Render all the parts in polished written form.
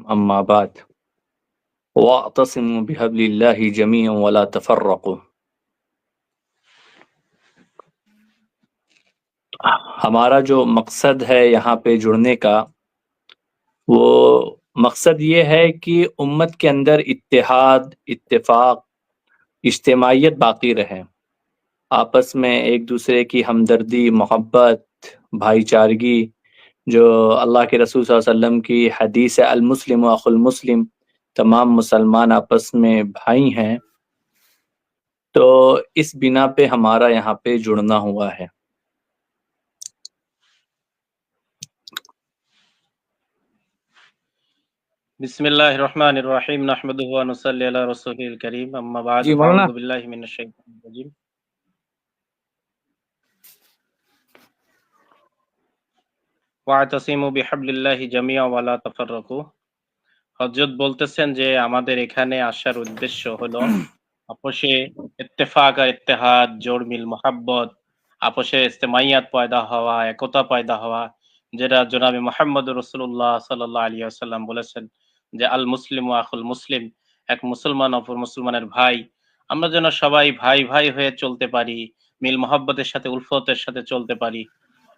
أما بعد واعتصموا بحبل الله جميعا ولا تفرقوا. ہمارا جو مقصد ہے یہاں پہ جڑنے کا وہ مقصد یہ ہے کہ امت کے اندر اتحاد، اتفاق، اجتماعیت باقی رہے، آپس میں ایک دوسرے کی ہمدردی، محبت، بھائی چارگی، جو اللہ کے رسول صلی اللہ علیہ وسلم کی حدیث ہے المسلم اخو المسلم، تمام مسلمان آپس میں بھائی ہیں، تو اس بنا پہ ہمارا یہاں پہ جڑنا ہوا ہے۔ بسم اللہ الرحمن الرحیم نحمده ونصلی علی رسوله الکریم اما بعد جی مولانا، فاعوذ باللہ من الشیطان الرجیم واعتصموا بحبل اللہ جميعا ولا تفرقوا۔ হযরত বলতেছেন যে আমাদের এখানে আসার উদ্দেশ্য হলো আপোষে ইত্তেফাক আর ইত্তেহাদ, জোড় মিল মোহাব্বত, আপোষে ইস্তেমাইয়াত পয়দা হওয়া, একতা পয়দা হওয়া, যেটা জনাবে মুহাম্মদ রাসূলুল্লাহ সাল্লাল্লাহু আলাইহি ওয়াসাল্লাম বলেছেন যে আল মুসলিম ওয়া আখুল মুসলিম, এক মুসলমান অপর মুসলমানের ভাই। আমরা যেন সবাই ভাই ভাই হয়ে চলতে পারি, মিল মোহাব্বতের সাথে উলফতের সাথে চলতে পারি,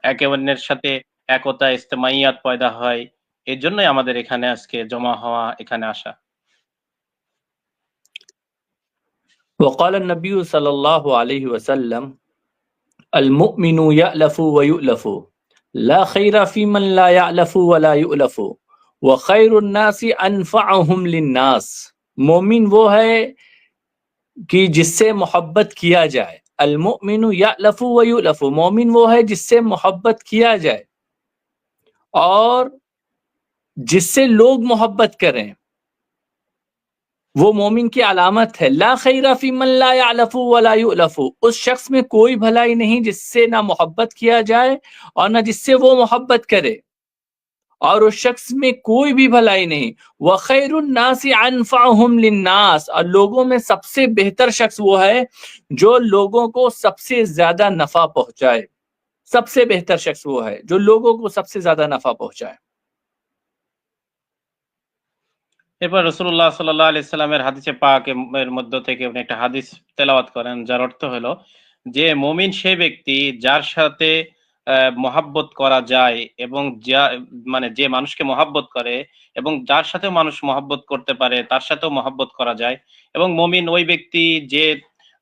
একে অন্যের সাথে একতা ইস্তেমাইয়াত পয়দা হয়, এর জন্যই আমাদের এখানে আজকে জমা হওয়া, এখানে আসা। وقال النبي صلى الله عليه وسلم المؤمن يألف ويؤلف لا خير في من لا يألف ولا يؤلف وخير الناس انفعهم للناس۔ مومن وہ ہے کہ جس سے محبت کیا جائے، المؤمن یألف ویؤلف، مومن وہ ہے جس سے محبت کیا جائے اور جس سے لوگ محبت کریں، وہ مومن کی علامت ہے۔ لا خیر فی من لا یعلف ولا یؤلف، اس شخص میں کوئی بھلائی نہیں جس سے نہ محبت کیا جائے اور نہ جس سے وہ محبت کرے، اور اس شخص میں کوئی بھی بھلائی نہیں۔ وخیر الناس انفعهم للناس، اور لوگوں میں سب سے بہتر شخص وہ ہے جو لوگوں کو سب سے زیادہ نفع پہنچائے، سب سے بہتر شخص وہ ہے جو لوگوں کو سب سے زیادہ نفع پہنچائے۔ এরপর রাসূলুল্লাহ সাল্লাল্লাহু আলাইহি সাল্লামের হাদিসে পাক এর মধ্য থেকে উনি একটা হাদিস তেলাওয়াত করেন, যার অর্থ হলো যে মুমিন সেই ব্যক্তি যার সাথে মহাব্বত করা যায় এবং মানে যে মানুষকে মহাব্বত করে এবং যার সাথে মানুষ মহাব্বত করতে পারে তার সাথেও মহাব্বত করা যায়, এবং মুমিন ওই ব্যক্তি যে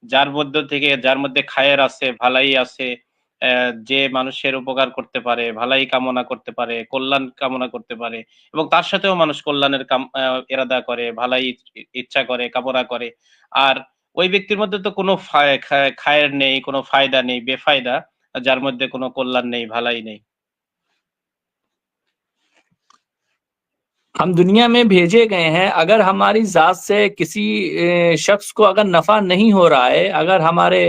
যার মধ্য থেকে যার মধ্যে খায়ের আছে, ভালাই আছে, যে মানুষের উপকার করতে পারে, ভালাই কামনা করতে পারে, কল্যাণ কামনা করতে পারে, এবং তার সাথেও মানুষ কল্যাণের এরাদা করে, ভালাই ইচ্ছা করে, কামনা করে। আর ওই ব্যক্তির মধ্যে তো কোনো খায়ের নেই, কোনো ফায়দা নেই, বেফায়দা, যার মধ্যে কোনো কল্যাণ নেই, ভালাই নেই। ہم دنیا میں بھیجے گئے ہیں، اگر ہماری ذات سے کسی شخص کو اگر نفع نہیں ہو رہا ہے، اگر ہمارے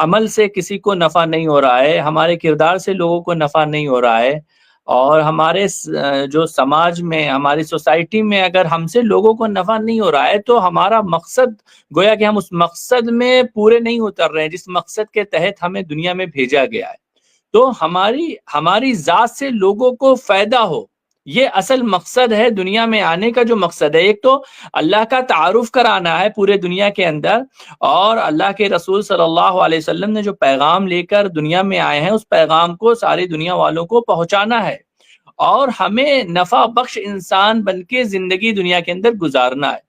عمل سے کسی کو نفع نہیں ہو رہا ہے، ہمارے کردار سے لوگوں کو نفع نہیں ہو رہا ہے، اور ہمارے جو سماج میں، ہماری سوسائٹی میں اگر ہم سے لوگوں کو نفع نہیں ہو رہا ہے، تو ہمارا مقصد گویا کہ ہم اس مقصد میں پورے نہیں اتر رہے ہیں جس مقصد کے تحت ہمیں دنیا میں بھیجا گیا ہے۔ تو ہماری ذات سے لوگوں کو فائدہ ہو، یہ اصل مقصد ہے دنیا میں آنے کا۔ جو مقصد ہے، ایک تو اللہ کا تعارف کرانا ہے پورے دنیا کے اندر، اور اللہ کے رسول صلی اللہ علیہ وسلم نے جو پیغام لے کر دنیا میں آئے ہیں اس پیغام کو ساری دنیا والوں کو پہنچانا ہے، اور ہمیں نفع بخش انسان بن کے زندگی دنیا کے اندر گزارنا ہے۔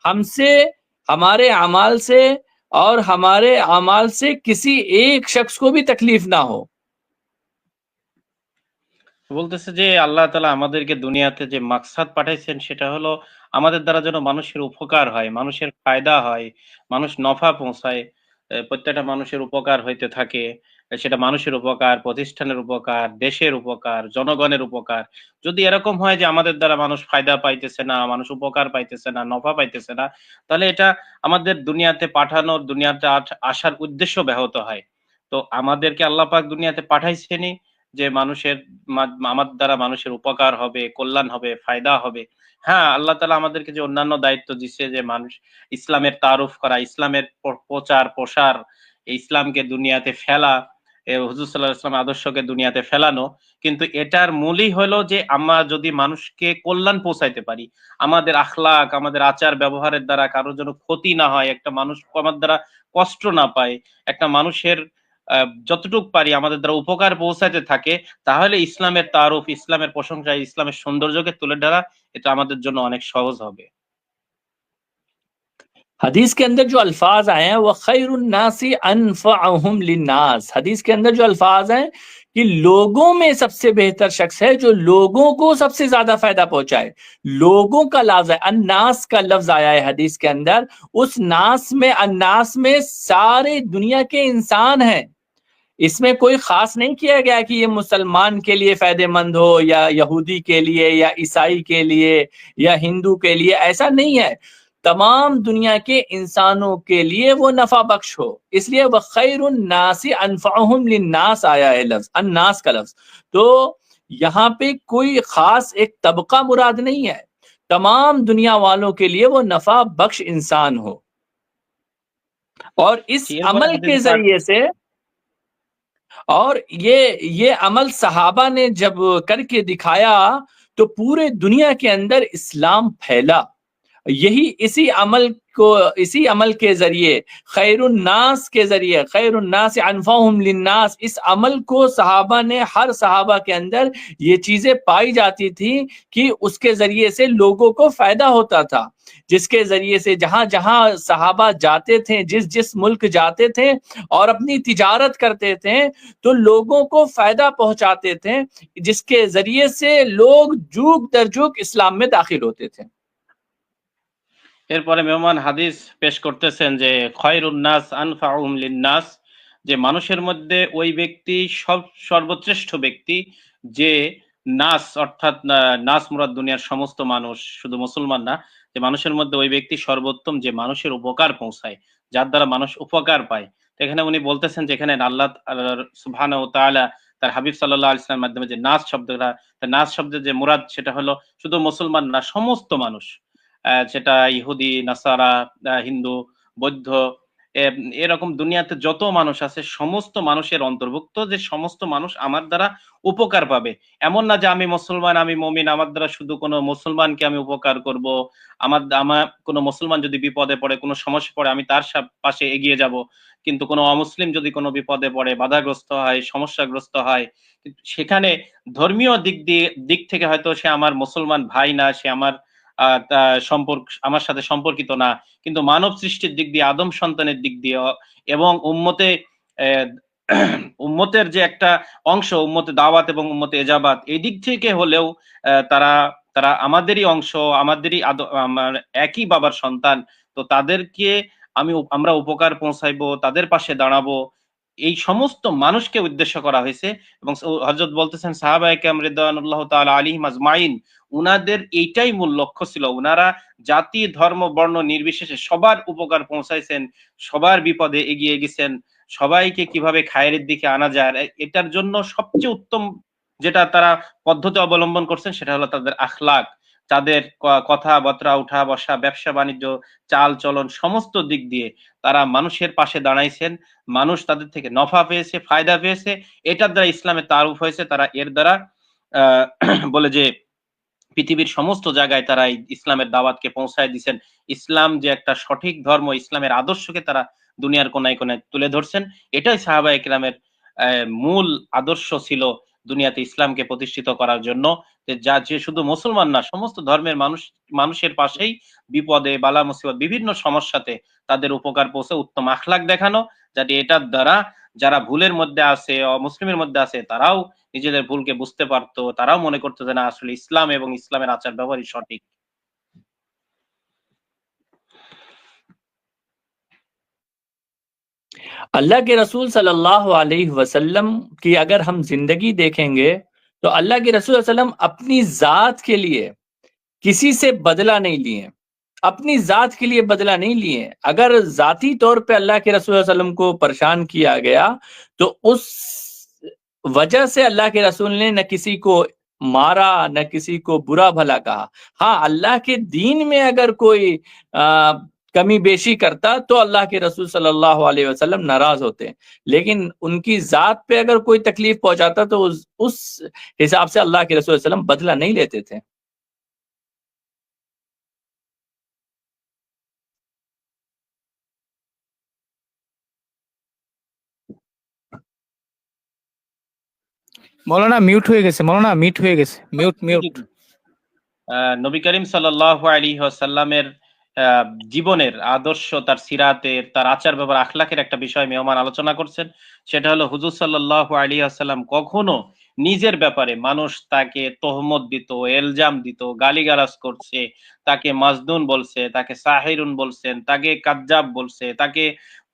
ہم سے، ہمارے اعمال سے اور ہمارے اعمال سے کسی ایک شخص کو بھی تکلیف نہ ہو۔ বলতেছে যে আল্লাহ তাআলা আমাদেরকে দুনিয়াতে যে মাকসাদ পাঠাইছেন সেটা হলো আমাদের দ্বারা যেন মানুষের উপকার হয়, মানুষের ফায়দা হয়, মানুষ নফা পৌঁছায়, প্রত্যেকটা মানুষের উপকার হইতে থাকে। সেটা মানুষের উপকার, প্রতিষ্ঠানের উপকার, দেশের উপকার, জনগণের উপকার। যদি এরকম হয় যে আমাদের দ্বারা মানুষ ফায়দা পাইতেছে না, মানুষ উপকার পাইতেছে না, নফা পাইতেছে না, তাহলে এটা আমাদের দুনিয়াতে পাঠানোর, দুনিয়াতে আসার উদ্দেশ্য ব্যাহত হয়। তো আমাদেরকে আল্লাহ পাক দুনিয়াতে পাঠাইছেনই যে মানুষের আমার দ্বারা মানুষের উপকার হবে, কল্যাণ হবে, ফায়দা হবে। হ্যাঁ, আল্লাহ তাআলা আমাদেরকে যে অন্যান্য দায়িত্ব দিচ্ছে, যে মানুষ ইসলামের তারুফ করা, ইসলামের প্রচার প্রসার, ইসলামকে দুনিয়াতে ফেলা, হুজুর সাল্লাল্লাহু আলাইহি ওয়াসাল্লামের আদর্শকে দুনিয়াতে ফেলানো, কিন্তু এটার মূলই হলো যে আমরা যদি মানুষকে কল্যাণ পৌঁছাইতে পারি, আমাদের আখলাক, আমাদের আচার ব্যবহারের দ্বারা কারোর যেন ক্ষতি না হয়, একটা মানুষ আমার দ্বারা কষ্ট না পায়, একটা মানুষের যতটুক পারি আমাদের দ্বারা উপকার পৌঁছাতে থাকে, তাহলে ইসলামের তারুফ, ইসলামের প্রশংসা, ইসলামের সৌন্দর্যকে তুলে ধরা এটা আমাদের জন্য অনেক সহজ হবে। हदीस के अंदर जो अल्फाज आए हैं वह खैरुन्नासी अनफअहुम लिन्नास, हदीस के अंदर जो अल्फाज हैं कि लोगों में सबसे बेहतर शख्स है जो लोगों को सबसे ज्यादा फायदा पहुंचाए। लोगों का लफ्ज है, अन्नास का लफ्ज आया है हदीस के अंदर। उस नास में, अन्नास में सारे दुनिया के इंसान हैं। इसमें कोई खास नहीं किया गया कि ये मुसलमान के लिए फायदेमंद हो या यहूदी के लिए या ईसाई के लिए या हिंदू के लिए, ऐसा नहीं है। तमाम दुनिया के इंसानों के लिए वो नफा बख्श हो, इसलिए वह खैरुन नासी अनफअहुम लिन्नास आया है लफ्ज, अन्नास का लफ्ज। तो यहाँ पे कोई खास एक तबका मुराद नहीं है, तमाम दुनिया वालों के लिए वो नफा बख्श इंसान हो। और इस अमल के जरिए से, और ये अमल सहाबा ने जब करके दिखाया तो पूरे दुनिया के अंदर इस्लाम फैला। यही इसी अमल के जरिए, खैरुन्नास के जरिए, खैरुन्नास अनफअहुम लिन्नास, इस अमल को सहाबा ने, हर सहाबा के अंदर ये चीजें पाई जाती थी कि उसके जरिए से लोगों को फायदा होता था, जिसके जरिए से जहां जहां सहाबा जाते थे, जिस जिस मुल्क जाते थे और अपनी तिजारत करते थे, तो लोगों को फायदा पहुंचाते थे, जिसके जरिए से लोग जुग दर जुग इस्लाम में दाखिल होते थे। এরপরে মেহমান হাদিস পেশ করতেছেন যে খয়রুন নাস আনফাউহুম লিন্নাস, যে মানুষের মধ্যে ওই ব্যক্তি সর্বশ্রেষ্ঠ ব্যক্তি যে নাস, অর্থাৎ নাস মুরাদ দুনিয়ার সমস্ত মানুষ, শুধু মুসলমান না, যে মানুষের মধ্যে ওই ব্যক্তি সর্বোত্তম যে মানুষের উপকার পৌঁছায়, যার দ্বারা মানুষ উপকার পায়। তো এখানে উনি বলতেছেন যে এখানে আল্লাহ সুবহানাহু ওয়া তাআলা তার হাবিব সাল্লাল্লাহু আলাইহি ওয়াসাল্লামের মাধ্যমে যে নাস শব্দটা, নাস শব্দের যে মুরাদ সেটা হলো শুধু মুসলমান না, সমস্ত মানুষ, সেটা ইহুদি, নাসারা, হিন্দু, বৌদ্ধ, এরকম দুনিয়াতে যত মানুষ আছে সমস্ত মানুষের অন্তর্ভুক্ত, যে সমস্ত মানুষ আমার দ্বারা উপকার পাবে। এমন না যে আমি মুসলমান, আমি মুমিন, আমার দ্বারা শুধু কোনো মুসলমানকে আমি উপকার করব, আমার কোনো মুসলমান যদি বিপদে পড়ে, কোনো সমস্যা পড়ে, আমি তার পাশে এগিয়ে যাব, কিন্তু কোনো অমুসলিম যদি কোনো বিপদে পড়ে, বাধাগ্রস্ত হয়, সমস্যাগ্রস্ত হয়, সেখানে ধর্মীয় দিক থেকে হয়তো সে আমার মুসলমান ভাই না, সে আমার আমার সাথে সম্পর্কিত না, কিন্তু মানব সৃষ্টির দিক দিয়ে, আদম সন্তানের দিক দিয়ে এবং উম্মতের যে একটা অংশ, উম্মতে দাওয়াত এবং উম্মতে এজাবাত, এই দিক থেকে হলেও তারা আমাদেরই অংশ, আমাদেরই একই বাবার সন্তান। তো তাদেরকে আমরা উপকার পৌঁছাইবো, তাদের পাশে দাঁড়াবো, এই সমস্ত মানুষকে উদ্দেশ্য করা হয়েছে। এবং হযরত বলতেছেন সাহাবায়ে কেরাম রিদওয়ানুল্লাহ তাআলা আলাইহিম আজমাইন, উনাদের এইটাই মূল লক্ষ্য ছিল। উনারা জাতি, ধর্ম, বর্ণ নির্বিশেষে সবার উপকার পৌঁছাইছেন, সবার বিপদে এগিয়ে গেছেন, সবাইকে কিভাবে খায়েরের দিকে আনা যায়, এটার জন্য সবচেয়ে উত্তম যেটা তারা পদ্ধতি অবলম্বন করছেন সেটা হলো তাদের আখলাক, তাদের কথাবার্তা, উঠা বসা, ব্যবসা বাণিজ্য, চাল চলন, সমস্ত দিক দিয়ে তারা মানুষের পাশে দাঁড়াইছেন। মানুষ তাদের থেকে নফা পেয়েছে, ফায়দা পেয়েছে, এটার দ্বারা ইসলামের তারুফ হয়েছে। তারা এর দ্বারা বলে যে পৃথিবীর সমস্ত জায়গায় তারা ইসলামের দাওয়াতকে পৌঁছায় দিচ্ছেন। ইসলাম যে একটা সঠিক ধর্ম, ইসলামের আদর্শকে তারা দুনিয়ার কোনায় কোনায় তুলে ধরছেন। এটাই সাহাবায়ে কেরামের মূল আদর্শ ছিল দুনিয়াতে ইসলামকে প্রতিষ্ঠিত করার জন্য, যে শুধু মুসলমান না, সমস্ত ধর্মের মানুষের পাশেই বিপদে, বালা মুসিবত, বিভিন্ন সমস্যাতে তাদের উপকার পৌঁছে, উত্তম আখলাক দেখানো, যাতে এটার দ্বারা যারা ভুলের মধ্যে আছে, অমুসলিমের মধ্যে আছে, তারাও নিজেদের ভুলকে বুঝতে পারতো, তারাও মনে করতো যে না, আসলে ইসলাম এবং ইসলামের আচার ব্যবহারই সঠিক। अल्लाह के रसूल सल्लल्लाहु अलैहि वसल्लम की अगर हम जिंदगी देखेंगे तो अल्लाह के रसूल सल्लल्लाहु अलैहि वसल्लम अपनी जात के लिए किसी से बदला नहीं लिए, अपनी जात के लिए बदला नहीं लिए। अगर जाती तौर पे अल्लाह के रसूल सल्लल्लाहु अलैहि वसल्लम को परेशान किया गया तो उस वजह से अल्लाह के रसूल ने न किसी को मारा, न किसी को बुरा भला कहा। हाँ, अल्लाह के दीन में अगर कोई कमी बेशी करता तो अल्लाह के रसूल सल्लल्लाहु अलैहि वसल्लम नाराज होते, लेकिन उनकी जात पे अगर कोई तकलीफ पहुंचाता तो उस हिसाब से अल्लाह के रसूल सल्लल्लाहु अलैहि वसल्लम बदला नहीं लेते थे। মৌলানা মিউট হয়ে গেছে, মৌলানা মিউট হয়ে গেছে, মিউট মিউট। নবী করিম সাল্লাল্লাহু আলাইহি ওয়াসাল্লামের জীবনের আদর্শ, তার সিরাতের, তার আচার ব্যবহার, আখলাকের একটা বিষয় মেহমান আলোচনা করছেন, সেটা হলো হুজুর সাল্লাল্লাহু আলাইহি ওয়াসাল্লাম কখনো নিজের ব্যাপারে মানুষ তাকে তহমত দিত, এলজাম দিত, গালিগালাজ করছে, তাকে মাজনুন বলছে, তাকে সাহিরুন বলছেন, তাকে কাজ্জাব বলছে, তাকে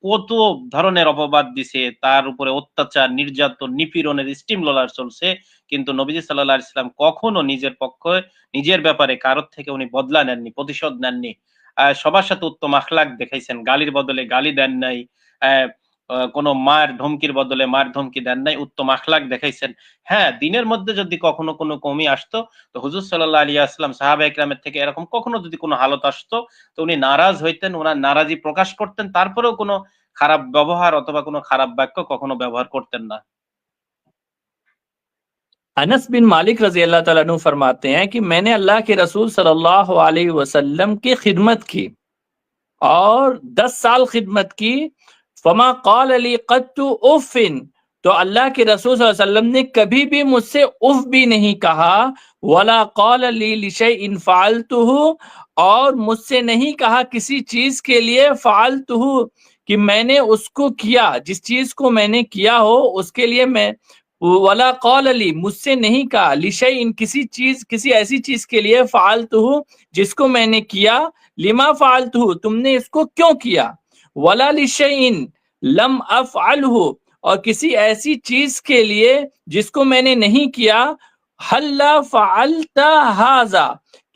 কত ধরনের অপবাদ দিছে, তার উপরে অত্যাচার, নির্যাতন, নিপীড়নের স্টিম রোলার চলছে, কিন্তু নবীজি সাল্লাল্লাহু আলাইহি ওয়াসাল্লাম কখনো নিজের পক্ষে, নিজের ব্যাপারে কারোর থেকে উনি বদলা নেননি, প্রতিশোধ নেননি। সবার সাথে উত্তম আখলাক দেখাইছেন, গালির বদলে গালি দেন নাই, কোনো মার ধমকির বদলে মার ধমকি দেন নাই, উত্তম আখলাক দেখাইছেন। হ্যাঁ, দিনের মধ্যে যদি কখনো কোনো কমি আসতো তো হুজুর সাল্লাল্লাহু আলাইহি ওয়াসাল্লাম সাহাবা ইকরামের থেকে এরকম কখনো যদি কোনো হালত আসতো তো উনি নারাজ হইতেন, ওনার নারাজি প্রকাশ করতেন, তারপরেও কোনো খারাপ ব্যবহার অথবা কোনো খারাপ বাক্য কখনো ব্যবহার করতেন না। अनस बिन मालिक रजी अल्लाह ताला अन्हु फरमाते हैं कि मैंने अल्लाह के रसूल सल्लल्लाहु अलैहि वसल्लम की खिदमत की और 10 साल खिदमत की। फमा क़ाल ली क़त्तु उफ़िन, तो अल्लाह के रसूल सल्लल्लाहु अलैहि वसल्लम ने कभी भी मुझसे उफ भी नहीं कहा। वला क़ाल ली लिशैइन फ़अलतुहु, और मुझसे नहीं कहा किसी चीज के लिए फ़अलतुहु कि मैंने उसको किया, जिस चीज को मैंने किया हो उसके लिए मैं, वला क़ाल ली, मुझसे नहीं कहा, लिशैइन, किसी चीज, किसी ऐसी चीज के लिए, फ़अलतुहु, जिसको मैंने किया, लिमा फ़अलतुहु, तुमने इसको क्यों किया, वला लिशैइन लम अफ़अलहु, और किसी ऐसी चीज के लिए जिसको मैंने नहीं किया, हल्ला फ़अलता हाज़ा,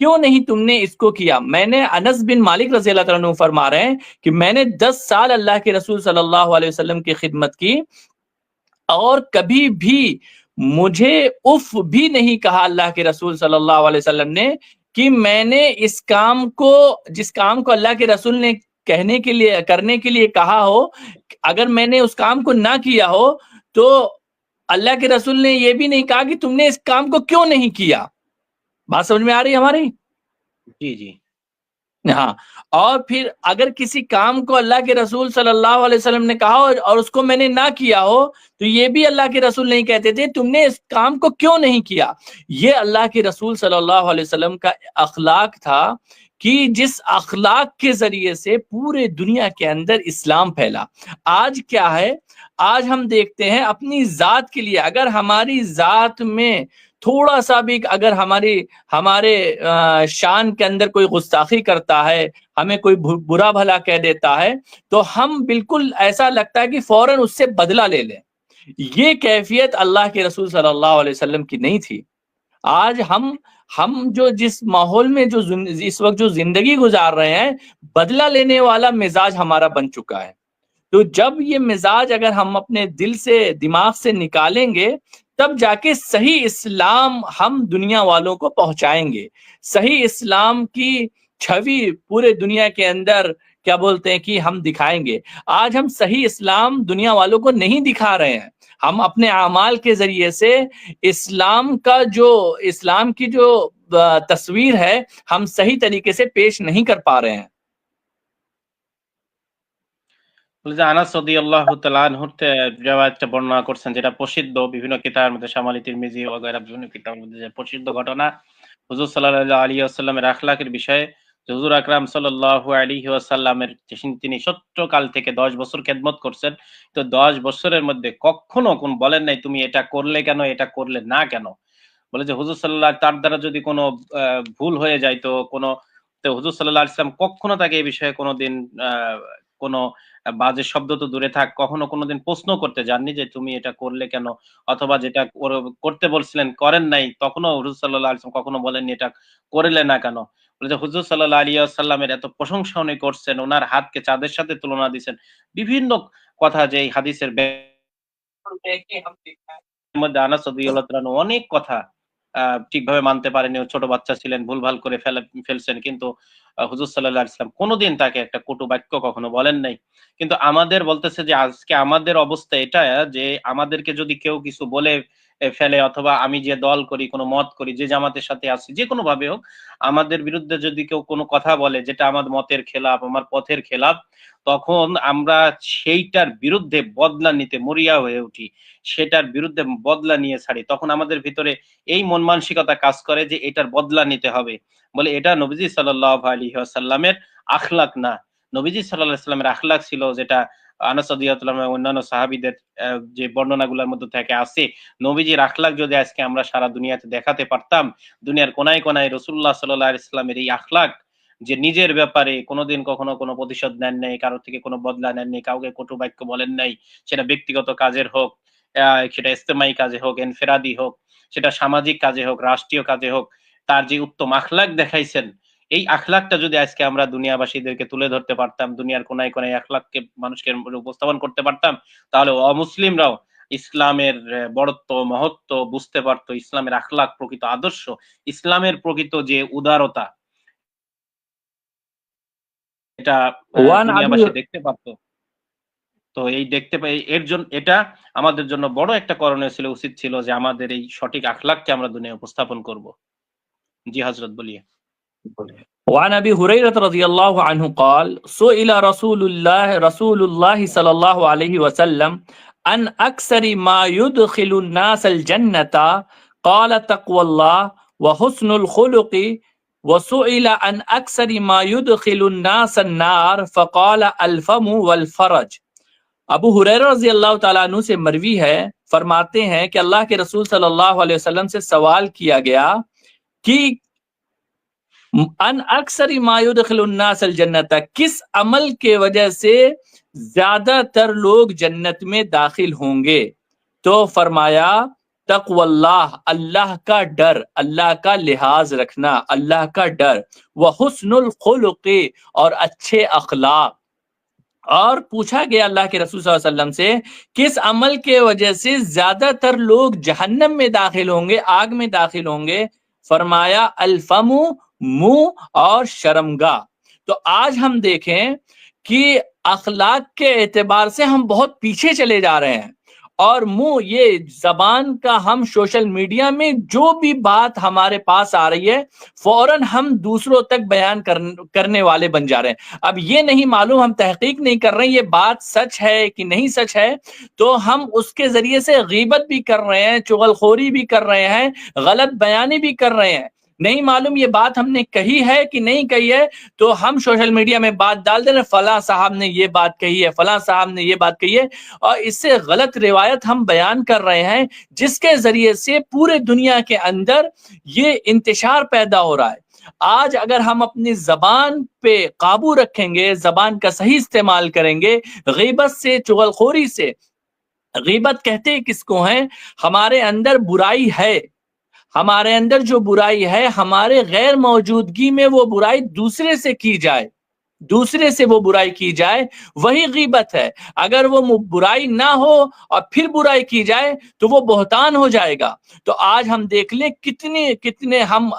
क्यों नहीं तुमने इसको किया। मैंने, अनस बिन मालिक रज़ी अल्लाह तआला अन्हु फरमा रहे हैं कि मैंने 10 साल अल्लाह के रसूल सल्लल्लाहु अलैहि वसल्लम की खिदमत की और कभी भी मुझे उफ भी नहीं कहा अल्लाह के रसूल सल्लल्लाहु अलैहि वसल्लम ने कि मैंने इस काम को, जिस काम को अल्लाह के रसूल ने कहने के लिए, करने के लिए कहा हो, अगर मैंने उस काम को ना किया हो तो अल्लाह के रसूल ने ये भी नहीं कहा कि तुमने इस काम को क्यों नहीं किया। बात समझ में आ रही है हमारी? जी जी। हाँ, और फिर अगर किसी काम को अल्लाह के रसूल सल्लल्लाहु अलैहि वसल्लम ने कहा हो और उसको मैंने ना किया हो तो ये भी अल्लाह के रसूल नहीं कहते थे तुमने इस काम को क्यों नहीं किया। ये अल्लाह के रसूल सल्लल्लाहु अलैहि वसल्लम का अखलाक था कि जिस अखलाक के जरिए से पूरे दुनिया के अंदर इस्लाम फैला। आज क्या है, आज हम देखते हैं अपनी जात के लिए, अगर हमारी जात में थोड़ा सा भी, अगर हमारे शान के अंदर कोई गुस्ताखी करता है, हमें कोई बुरा भला कह देता है, तो हम बिल्कुल ऐसा लगता है कि फौरन उससे बदला ले लें। ये कैफियत अल्लाह के रसूल सल्लल्लाहु अलैहि वसल्लम की नहीं थी। आज हम जो जिस माहौल में जो इस वक्त जो जिंदगी गुजार रहे हैं, बदला लेने वाला मिजाज हमारा बन चुका है। तो जब ये मिजाज अगर हम अपने दिल से, दिमाग से निकालेंगे, तब जाके सही इस्लाम हम दुनिया वालों को पहुंचाएंगे। सही इस्लाम की छवि पूरे दुनिया के अंदर, क्या बोलते हैं, कि हम दिखाएंगे। आज हम सही इस्लाम दुनिया वालों को नहीं दिखा रहे हैं। हम अपने अमाल के जरिए से इस्लाम की जो तस्वीर है, हम सही तरीके से पेश नहीं कर पा रहे हैं। আনাস রাদিয়াল্লাহু তাআলা আনহুর রিওয়ায়াতটা বর্ণনা করছেন, যেটা প্রসিদ্ধ বিভিন্ন কিতাবের মধ্যে, শামালি, তিরমিজি ওগায়রা বিভিন্ন কিতাবের মধ্যে যে প্রসিদ্ধ ঘটনা, হুজুর সাল্লাল্লাহু আলাইহি ওয়াসাল্লামের আখলাকের বিষয়ে। হুজুর আকরাম সাল্লাল্লাহু আলাইহি ওয়াসাল্লামের তিনি 70 কাল থেকে 10 বছর খেদমত করছেন, তো 10 বছরের মধ্যে কখনো কোন বলেন নাই তুমি এটা করলে কেন, এটা করলে না কেন। বলে যে হুজুর সাল্লাল্লাহু, তার দ্বারা যদি কোনো ভুল হয়ে যায় তো হুজুর সাল্লাল্লাহু আলাইহি ওয়াসাল্লাম কখনো তাকে এই বিষয়ে কোনোদিন কোনো বাজে শব্দ তো দূরে থাক, কখনো কোনোদিন প্রশ্ন করতে যাননি যে তুমি এটা করলে কেন, অথবা যেটা করতে বলছিলেন করেন নাই, তখনও হুজুর সাল্লাল্লাহু আলাইহি ওয়াসাল্লাম কখনো বলেননি এটা করলে না কেন। বলে যে হুজুর সাল্লাল্লাহু আলাইহি ওয়াসাল্লামের এত প্রশংসা উনি করছেন, ওনার হাতকে চাঁদের সাথে তুলনা দিয়েছেন, বিভিন্ন কথা যে এই হাদিসের মধ্যে আনাস রাদিয়াল্লাহু তাআলা অনেক কথা ঠিকভাবে মানতে পারেনি, ছোট বাচ্চা ছিলেন, ভুলভাল করে ফেলছেন, কিন্তু হুজুর সাল্লাল্লাহু আলাইহি ওয়াসাল্লাম কোনোদিন তাকে একটা কটু বাক্য কখনো বলেন নাই। কিন্তু আমাদের বলতেছে যে আজকে আমাদের অবস্থা এটা যে আমাদেরকে যদি কেউ কিছু বলে ফেলে, অথবা আমি যে দল করি, কোনো মত করি, যে জামাতের সাথে আছি, যেকোনো ভাবে হোক, আমাদের বিরুদ্ধে যদি কেউ কোনো কথা বলে যেটা আমার মতের খেলাফ, আমার পথের খেলাফ, তখন আমরা সেইটার বিরুদ্ধে বদলা নিতে মরিয়া হয়ে উঠি, সেটার বিরুদ্ধে বদলা নিয়ে ছাড়ি। তখন আমাদের ভিতরে এই মন মানসিকতা কাজ করে যে এটার বদলা নিতে হবে। বলে এটা নবীজি সাল্লাল্লাহু আলাইহি ওয়াসাল্লামের আখলাক না। নবীজি সাল্লাল্লাহু আলাইহি ওয়াসাল্লামের আখলাক ছিল যেটা আনাস রাদিয়াল্লাহু আনহু এবং অন্যান্য সাহাবীদের যে বর্ণনাগুলোর মধ্যে থেকে আছে, নবীজির আখলাক যদি আজকে আমরা সারা দুনিয়াতে দেখাতে পারতাম, দুনিয়ার কোনায় কোনায় রাসূলুল্লাহ সাল্লাল্লাহু আলাইহি ওয়াসাল্লামের এই আখলাক, যে নিজের ব্যাপারে কোনোদিন কখনো কোনো প্রতিশোধ নেন নাই, কারো থেকে কোনো বদলা নেন নাই, কাউকে কটু বাক্য বলেন নাই, সেটা ব্যক্তিগত কাজের হোক, সেটা ইজতেমাই কাজে হোক, ইনফিরাদি হোক, সেটা সামাজিক কাজে হোক, রাষ্ট্রীয় কাজে হোক, তার যে উত্তম আখলাক দেখাইছেন, এই আখলাকটা যদি আজকে আমরা দুনিয়াবাসীদেরকে তুলে ধরতে পারতাম, দুনিয়ার কোনায় কোনায় আখলাককে মানুষকে উপস্থাপন করতে পারতাম, তাহলে অমুসলিমরাও ইসলামের বড়ত্ব মহত্ব বুঝতে পারতো, ইসলামের আখলাক, প্রকৃত আদর্শ, ইসলামের প্রকৃত যে উদারতা, এটা ওয়ান আবি দুনিয়াবাসী দেখতে পারতো। তো এই দেখতে পাই, এর জন্য এটা আমাদের জন্য বড় একটা করণীয় ছিল, উচিত ছিল যে আমাদের এই সঠিক আখলাককে আমরা দুনিয়ায় উপস্থাপন করব। জি হযরত বলিয়ে। وعن ابي هريره رضي الله عنه قال سئل رسول الله صلى الله عليه وسلم عن اكثر ما يدخل الناس الجنه قال تقوى الله وحسن الخلق وسئل عن اكثر ما يدخل الناس النار فقال الفم والفرج. ابو ہریرہ رضی اللہ تعالیٰ عنہ سے مروی ہے، فرماتے ہیں کہ اللہ کے رسول صلی اللہ علیہ وسلم سے سوال کیا گیا کہ ان اکثر ما يدخل الناس الجنت، کس عمل کے وجہ سے زیادہ تر لوگ جنت میں داخل ہوں گے؟ تو فرمایا تقوی اللہ، اللہ کا ڈر، اللہ کا لحاظ رکھنا، اللہ کا ڈر، وحسن الخلق، اور اچھے اخلاق. اور پوچھا گیا اللہ کے رسول صلی اللہ علیہ وسلم سے کس عمل کے وجہ سے زیادہ تر لوگ جہنم میں داخل ہوں گے، آگ میں داخل ہوں گے؟ فرمایا الفم، منہ اور شرمگاہ. تو آج ہم دیکھیں کہ اخلاق کے اعتبار سے ہم بہت پیچھے چلے جا رہے ہیں، اور منہ، یہ زبان کا، ہم سوشل میڈیا میں جو بھی بات ہمارے پاس آ رہی ہے فوراً ہم دوسروں تک بیان کرنے والے بن جا رہے ہیں. اب یہ نہیں معلوم، ہم تحقیق نہیں کر رہے ہیں یہ بات سچ ہے کہ نہیں سچ ہے، تو ہم اس کے ذریعے سے غیبت بھی کر رہے ہیں، چغلخوری بھی کر رہے ہیں، غلط بیانی بھی کر رہے ہیں. نہیں معلوم یہ بات ہم نے کہی ہے کہ نہیں کہی ہے، تو ہم سوشل میڈیا میں بات ڈال دیں، فلاں صاحب نے یہ بات کہی ہے، فلاں صاحب نے یہ بات کہی ہے، اور اس سے غلط روایت ہم بیان کر رہے ہیں، جس کے ذریعے سے پورے دنیا کے اندر یہ انتشار پیدا ہو رہا ہے. آج اگر ہم اپنی زبان پہ قابو رکھیں گے، زبان کا صحیح استعمال کریں گے، غیبت سے، چغلخوری سے، غیبت کہتے کس کو ہیں؟ ہمارے اندر برائی ہے، ہمارے اندر جو برائی ہے، ہمارے غیر موجودگی میں وہ برائی دوسرے سے کی جائے، دوسرے سے وہ برائی کی جائے، وہی غیبت ہے. اگر وہ برائی نہ ہو اور پھر برائی کی جائے تو وہ بہتان ہو جائے گا. تو آج ہم دیکھ لیں کتنے ہم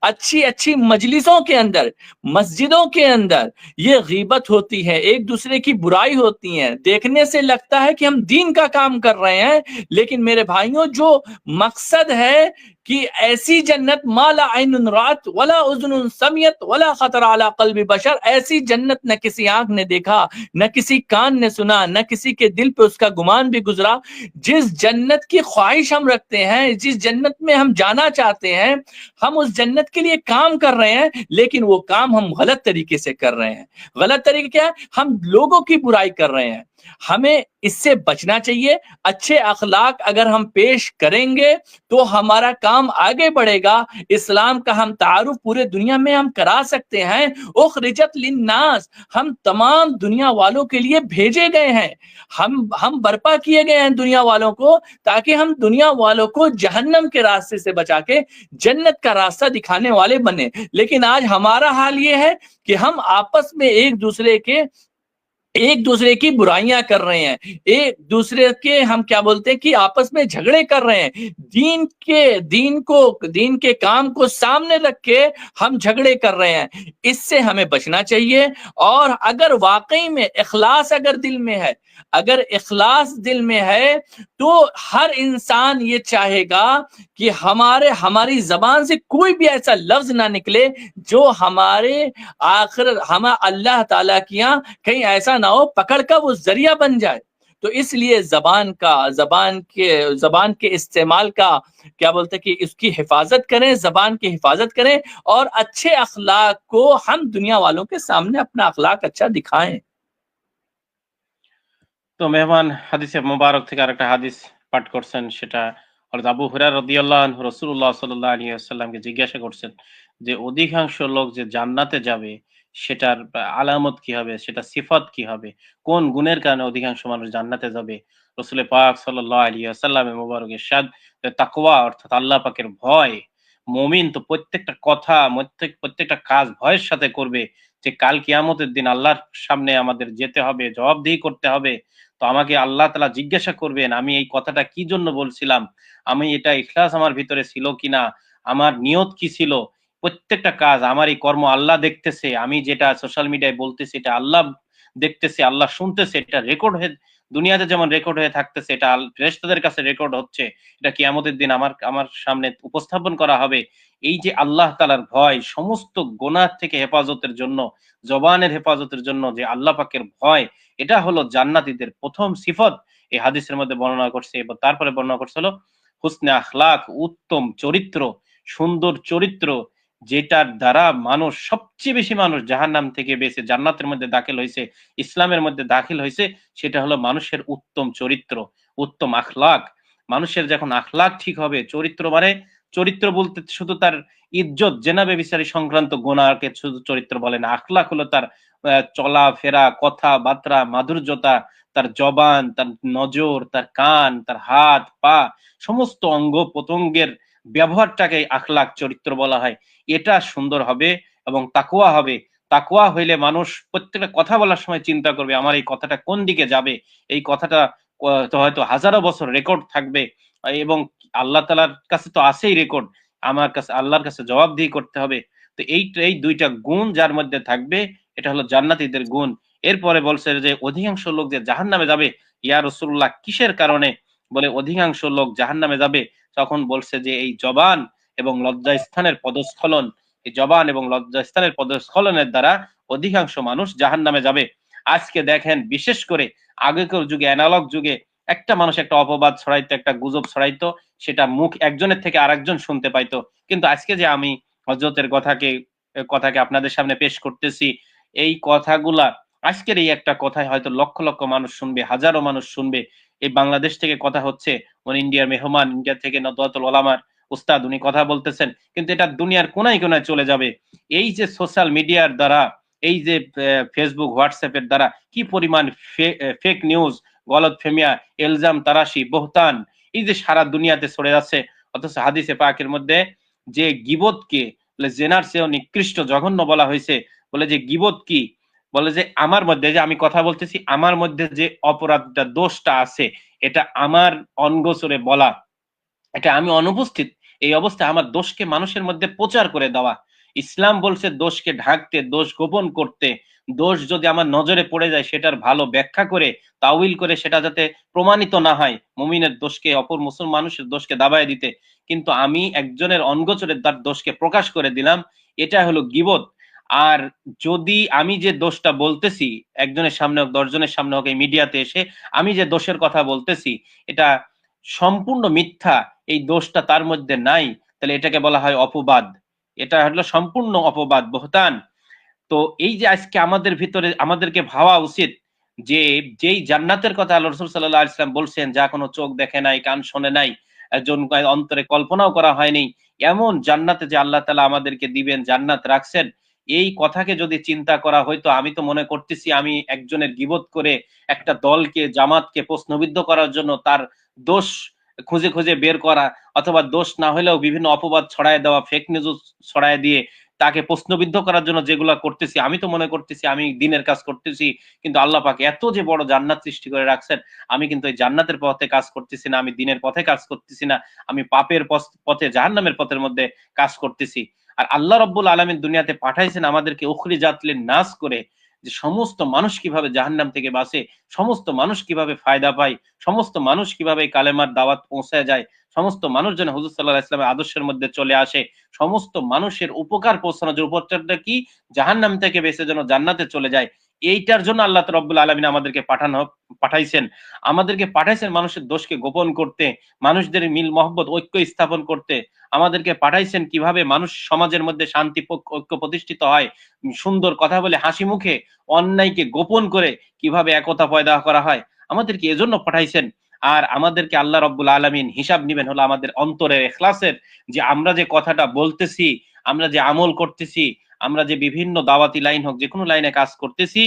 اچھی مجلسوں کے اندر، مسجدوں کے اندر یہ غیبت ہوتی ہے، ایک دوسرے کی برائی ہوتی ہے. دیکھنے سے لگتا ہے کہ ہم دین کا کام کر رہے ہیں، لیکن میرے بھائیوں جو مقصد ہے کہ ایسی جنت ما لا عین رات ولا اذن سمعت ولا خطر علی قلب بشر، ایسی جنت نہ کسی آنکھ نے دیکھا، نہ کسی کان نے سنا، نہ کسی کے دل پہ اس کا گمان بھی گزرا. جس جنت کی خواہش ہم رکھتے ہیں، جس جنت میں ہم جانا چاہتے ہیں، ہم اس جنت کے لیے کام کر رہے ہیں، لیکن وہ کام ہم غلط طریقے سے کر رہے ہیں. غلط طریقے کیا ہے؟ ہم لوگوں کی برائی کر رہے ہیں. ہمیں اس سے بچنا چاہیے. اچھے اخلاق اگر ہم پیش کریں گے تو ہمارا کام آگے بڑھے گا. اسلام کا ہم تعارف پورے دنیا میں ہم کرا سکتے ہیں. اخرجت للناس، ہم تمام دنیا والوں کے لیے بھیجے گئے ہیں، ہم برپا کیے گئے ہیں دنیا والوں کو، تاکہ ہم دنیا والوں کو جہنم کے راستے سے بچا کے جنت کا راستہ دکھانے والے بنے. لیکن آج ہمارا حال یہ ہے کہ ہم آپس میں ایک دوسرے کے एक दूसरे की बुराइयां कर रहे हैं, एक दूसरे के हम क्या बोलते हैं कि आपस में झगड़े कर रहे हैं, दीन के काम को सामने रख के हम झगड़े कर रहे हैं। इससे हमें बचना चाहिए। और अगर वाकई में इखलास अगर दिल में है, अगर इखलास दिल में है, तो हर इंसान ये चाहेगा कि हमारी जबान से कोई भी ऐसा लफ्ज ना निकले जो हमारे हम अल्लाह ताला की यहाँ कहीं ऐसा ना हो पकड़ का वो जरिया बन जाए। तो इसलिए जबान के इस्तेमाल का क्या बोलते हैं कि इसकी हिफाजत करें, जबान की हिफाजत करें, और अच्छे अखलाक को हम दुनिया वालों के सामने अपना अखलाक अच्छा दिखाएं। তো মেহমান হাদিসে মুবারক থেকে আরেকটা হাদিস পাঠ করছেন, সেটা হযরত আবু হুরায়রা রাদিয়াল্লাহু আনহু রাসূলুল্লাহ সাল্লাল্লাহু আলাইহি ওয়াসাল্লামকে জিজ্ঞাসা করছেন যে অধিকাংশ লোক যে জান্নাতে যাবে সেটার আলামত কি হবে, সেটা সিফাত কি হবে, কোন গুণের কারণে অধিকাংশ মানুষ জান্নাতে যাবে। রাসূল পাক সাল্লাল্লাহু আলাইহি ওয়াসাল্লামের মুবারক ইরশাদ, তাকওয়া অর্থাৎ আল্লাহ পাকের ভয়। মুমিন তো প্রত্যেকটা কথা, প্রত্যেকটা কাজ ভয়ের সাথে করবে, যে কাল কিয়ামতের দিন আল্লাহর সামনে আমাদের যেতে হবে, জবাবদিহি করতে হবে। তো আমাকে আল্লাহ তাআলা জিজ্ঞাসা করবেন আমি এই কথাটা কি জন্য বলছিলাম, আমি এটা ইখলাস আমার ভিতরে ছিল কিনা, আমার নিয়ত কি ছিল। প্রত্যেকটা কাজ, আমার এই কর্ম আল্লাহ দেখতেছে, আমি যেটা সোশ্যাল মিডিয়ায় বলতেছি এটা আল্লাহ দেখতেছে, আল্লাহ শুনতেছে, এটা রেকর্ড হয়ে দুনিয়াতে যেমন রেকর্ড হয়ে থাকতেছে, এটা ফেরেশতাদের কাছে রেকর্ড হচ্ছে, এটা কিয়ামতের দিন আমার আমার সামনে উপস্থাপন করা হবে। এই যে আল্লাহ তাআলার ভয়, সমস্ত গুনাহ থেকে হেফাজতের জন্য, জবানের হেফাজতের জন্য যে আল্লাহ পাকের ভয়, এটা হলো জান্নাতীদের প্রথম সিফত। এই হাদিসের মধ্যে বর্ণনা করছে, এবং তারপরে বর্ণনা করছে হলো হুসনে আখলাক, উত্তম চরিত্র, সুন্দর চরিত্র, যেটার দ্বারা মানুষ সবচেয়ে বেশি মানুষ জাহান্নাম থেকে বেঁচে জান্নাতের মধ্যে দাখিল হয়েছে, ইসলামের মধ্যে দাখিল হয়েছে, সেটা হলো মানুষের উত্তম চরিত্র, উত্তম আখলাক। মানুষের যখন আখলাক ঠিক হবে, চরিত্র মানে, চরিত্র বলতে শুধু তার ইজ্জত জেনাবে বিচারি সংক্রান্ত গুনাহকে শুধু চরিত্র বলে না, আখলাক হলো তার চলাফেরা, কথাবার্তা, মাধুর্যতা, তার জবান, তার নজর, তার কান, তার হাত পা, সমস্ত অঙ্গ প্রত্যঙ্গের ব্যবহারটাকে আখলাক, চরিত্র বলা হয়। এটা সুন্দর হবে এবং তাকওয়া হবে। তাকওয়া হইলে মানুষ প্রত্যেকটা কথা বলার সময় চিন্তা করবে আমার এই কথাটা কোন দিকে যাবে, এই কথাটা তো হয়তো হাজারো বছর রেকর্ড থাকবে, এবং আল্লাহ তাআলার কাছে তো আছেই রেকর্ড, আমার কাছে আল্লাহর কাছে জবাবদিহি করতে হবে। তো এই দুইটা গুণ যার মধ্যে থাকবে, এটা হলো জান্নাতীদের গুণ। এরপরে বলছে যে অধিকাংশ লোক যে জাহান্নামে যাবে, ইয়া রাসূলুল্লাহ কিসের কারণে? বলে অধিকাংশ লোক জাহান্নামে যাবে, তখন বলছে যে এই জবান এবং লজ্জাস্থানের পদস্খলন, এই জবান এবং লজ্জাস্থানের পদস্খলনের দ্বারা অধিকাংশ মানুষ জাহান্নামে যাবে। আজকে দেখেন, বিশেষ করে আগেকার যুগে, অ্যানালগ যুগে, একটা মানুষ একটা অপবাদ ছড়াইতো, একটা গুজব ছড়াইতো, সেটা মুখ একজনের থেকে আরেকজন শুনতে পাইতো। কিন্তু আজকে যে আমি হযরতের কথাকে আপনাদের সামনে পেশ করতেছি, এই কথাগুলা, আজকের এই একটা কথায় হয়তো লক্ষ লক্ষ মানুষ শুনবে, হাজারো মানুষ শুনবে। এই বাংলাদেশ থেকে কথা হচ্ছে, উনি ইন্ডিয়ার মেহমান, ইন্ডিয়া থেকে নদওয়াতুল উলামার উস্তাদ, উনি কথা বলতেছেন, কিন্তু এটা দুনিয়ার কোনায় কোনায় চলে যাবে। এই যে সোশ্যাল মিডিয়ার দ্বারা, এই যে ফেসবুক, হোয়াটসঅ্যাপের দ্বারা কি পরিমাণ ফেক নিউজ, গলতফেমিয়া, ইলজাম, তারাশি, বহতান, এই যে সারা দুনিয়াতে ছড়ে যাচ্ছে। অথচ হাদিসে পাকের মধ্যে যে গীবতকে জেনার চেয়েও নিকৃষ্ট, জঘন্য বলা হয়েছে। বলে যে গীবত কি, বলে যে আমার মধ্যে, যে আমি কথা বলতেছি, আমার মধ্যে যে অপরাধটা, দোষটা আছে, এটা আমার অনগোচরে বলা, এটা আমি অনুপস্থিত এই অবস্থায় আমার দোষকে মানুষের মধ্যে প্রচার করে দেওয়া। ইসলাম বলছে দোষকে ঢাকতে, দোষ গোপন করতে, দোষ যদি আমার নজরে পড়ে যায় সেটার ভালো ব্যাখ্যা করে, তাউইল করে, সেটা যাতে প্রমাণিত না হয়, মুমিনের দোষকে, অপর মুসলমান মানুষের দোষকে দাবায় দিতে। কিন্তু আমি একজনের অনগোচরে তার দোষকে প্রকাশ করে দিলাম, এটা হলো গীবত। আর যদি আমি যে দোষটা বলতেছি, একজনের সামনে হোক, 10 জনের সামনে হোক, এই মিডিয়াতে এসে আমি যে দোষের কথা বলতেছি, এটা সম্পূর্ণ মিথ্যা, এই দোষটা তার মধ্যে নাই, তাহলে এটাকে বলা হয় অপবাদ। এটা হলো সম্পূর্ণ অপবাদ, বহতান। তো এই যে আজকে আমাদের ভিতরে, আমাদেরকে ভাবা উচিত যে যেই জান্নাতের কথা আল্লাহ রাসূল সাল্লাল্লাহু আলাইহি ওয়াসাল্লাম বলছেন, যা কোনো চোখ দেখে নাই, কান শোনে নাই, একজন অন্তরে কল্পনাও করা হয়নি, এমন জান্নাতে যে আল্লাহ তাআলা আমাদেরকে দিবেন, জান্নাত রাখছেন, এই কথাকে যদি চিন্তা করা হয়তো, আমি তো মনে করতেছি আমি একজনের গীবত করে একটা দলকে, জামাতকে প্রশ্নবিদ্ধ করার জন্য তার দোষ খুঁজে খুঁজে বের করা, অথবা দোষ না হলেও বিভিন্ন অপবাদ ছড়ায় দেওয়া, ফেক নিউজ ছড়ায় দিয়ে তাকে প্রশ্নবিদ্ধ করার জন্য যেগুলা করতেছি, আমি তো মনে করতেছি আমি দিনের কাজ করতেছি, কিন্তু আল্লাহ পাক এত যে বড় জান্নাত সৃষ্টি করে রাখছেন, আমি কিন্তু এই জান্নাতের পথে কাজ করতেছি না, আমি দিনের পথে কাজ করতেছি না, আমি পাপের পথে জাহান্নামের পথের মধ্যে কাজ করতেছি। আর আল্লাহ রাব্বুল আলামিন দুনিয়াতে পাঠাইছেন আমাদেরকে উখরিজাত লিন-নাস করে, যে সমস্ত মানুষ কিভাবে জাহান্নাম থেকে বাঁচে, সমস্ত মানুষ কিভাবে ফায়দা পায়, সমস্ত মানুষ কিভাবে এই কালেমার দাওয়াত পৌঁছায় যায়, সমস্ত মানুষ যেন হুজুর সাল্লাল্লাহু আলাইহি ওয়াসাল্লামের আদর্শের মধ্যে চলে আসে, সমস্ত মানুষের উপকার পৌঁছানোর যে উপকারটা কি, জাহান্নাম থেকে বেঁচে যেন জান্নাতে চলে যায়, এইটার জন্য আল্লাহ রাব্বুল আলামিন আমাদেরকে পাঠাইছেন। আমাদেরকে পাঠাইছেন মানুষের দোষকে গোপন করতে, মানুষদের মিল মহব্বত ঐক্য স্থাপন করতে। আমাদেরকে পাঠাইছেন কিভাবে মানুষ সমাজের মধ্যে শান্তি ঐক্য প্রতিষ্ঠিত হয়, সুন্দর কথা বলে হাসি মুখে অন্যায়কে গোপন করে কিভাবে একতা পয়দা করা হয়, আমাদেরকে এজন্য পাঠাইছেন। আর আমাদেরকে আল্লাহ রাব্বুল আলামিন হিসাব নিবেন হলো আমাদের অন্তরের ইখলাসের, যে আমরা যে কথাটা বলতেছি, আমরা যে আমল করতেছি, আমরা যে বিভিন্ন দাওয়াতি লাইন হোক, যে কোনো লাইনে কাজ করতেছি,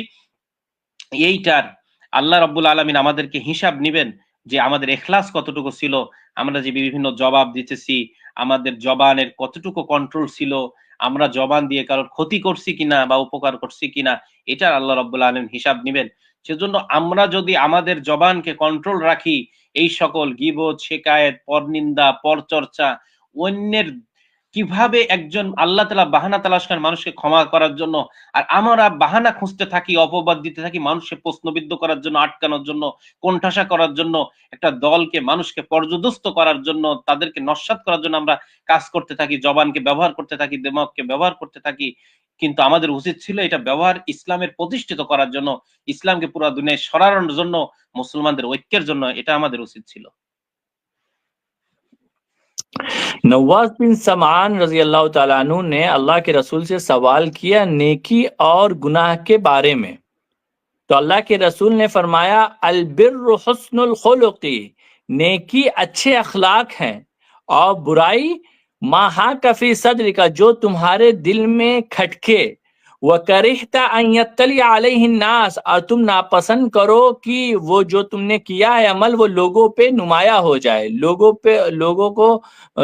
এইটার আল্লাহ রাব্বুল আলামিন আমাদেরকে হিসাব নিবেন যে আমাদের ইখলাস কতটুকু ছিল, আমরা যে বিভিন্ন জবাব দিতেছি, আমাদের জবানের কতটুকু কন্ট্রোল ছিল, আমরা জবান দিয়ে কারোর ক্ষতি করছি কিনা বা উপকার করছি কিনা, এটা আল্লাহ রাব্বুল আলামিন হিসাব নিবেন। সেজন্য আমরা যদি আমাদের জবানকে কন্ট্রোল রাখি, এই সকল গীবত, শিকায়েত, পরনিন্দা, পরচর্চা, অন্যের কিভাবে একজন আল্লাহ তাআলা বাহানা তালাশ করেন মানুষকে ক্ষমা করার জন্য, আর আমরা বাহানা খুঁজতে থাকি, অপবাদ দিতে থাকি মানুষকে প্রশ্নবিদ্ধ করার জন্য, আটকানোর জন্য, কোণঠাসা করার জন্য, একটা দলকে মানুষকে পর্যদস্ত করার জন্য, তাদেরকে নস্যাৎ করার জন্য আমরা কাজ করতে থাকি, জবানকে ব্যবহার করতে থাকি, দিমাগকে ব্যবহার করতে থাকি। কিন্তু আমাদের উচিত ছিল এটা ব্যবহার ইসলামের প্রতিষ্ঠিত করার জন্য, ইসলামকে পুরো দুনিয়ায় ছড়ানোর জন্য, মুসলমানদের ঐক্যের জন্য, এটা আমাদের উচিত ছিল। नवाज बिन समान रजी अल्लाह ताला अन्हु ने अल्लाह के रसूल से सवाल किया नेकी और गुनाह के बारे में, तो अल्लाह के रसूल ने फरमाया अल बिर्रु हुस्नुल खुलुकी, नेकी अच्छे अखलाक हैं, और बुराई मा हाका फी सद्र का, जो तुम्हारे दिल में खटके, व करिहता अन यत्तली अलैहि नास, और तुम नापसंद करो कि वो जो तुमने किया है अमल वो लोगों पे नुमाया हो जाए,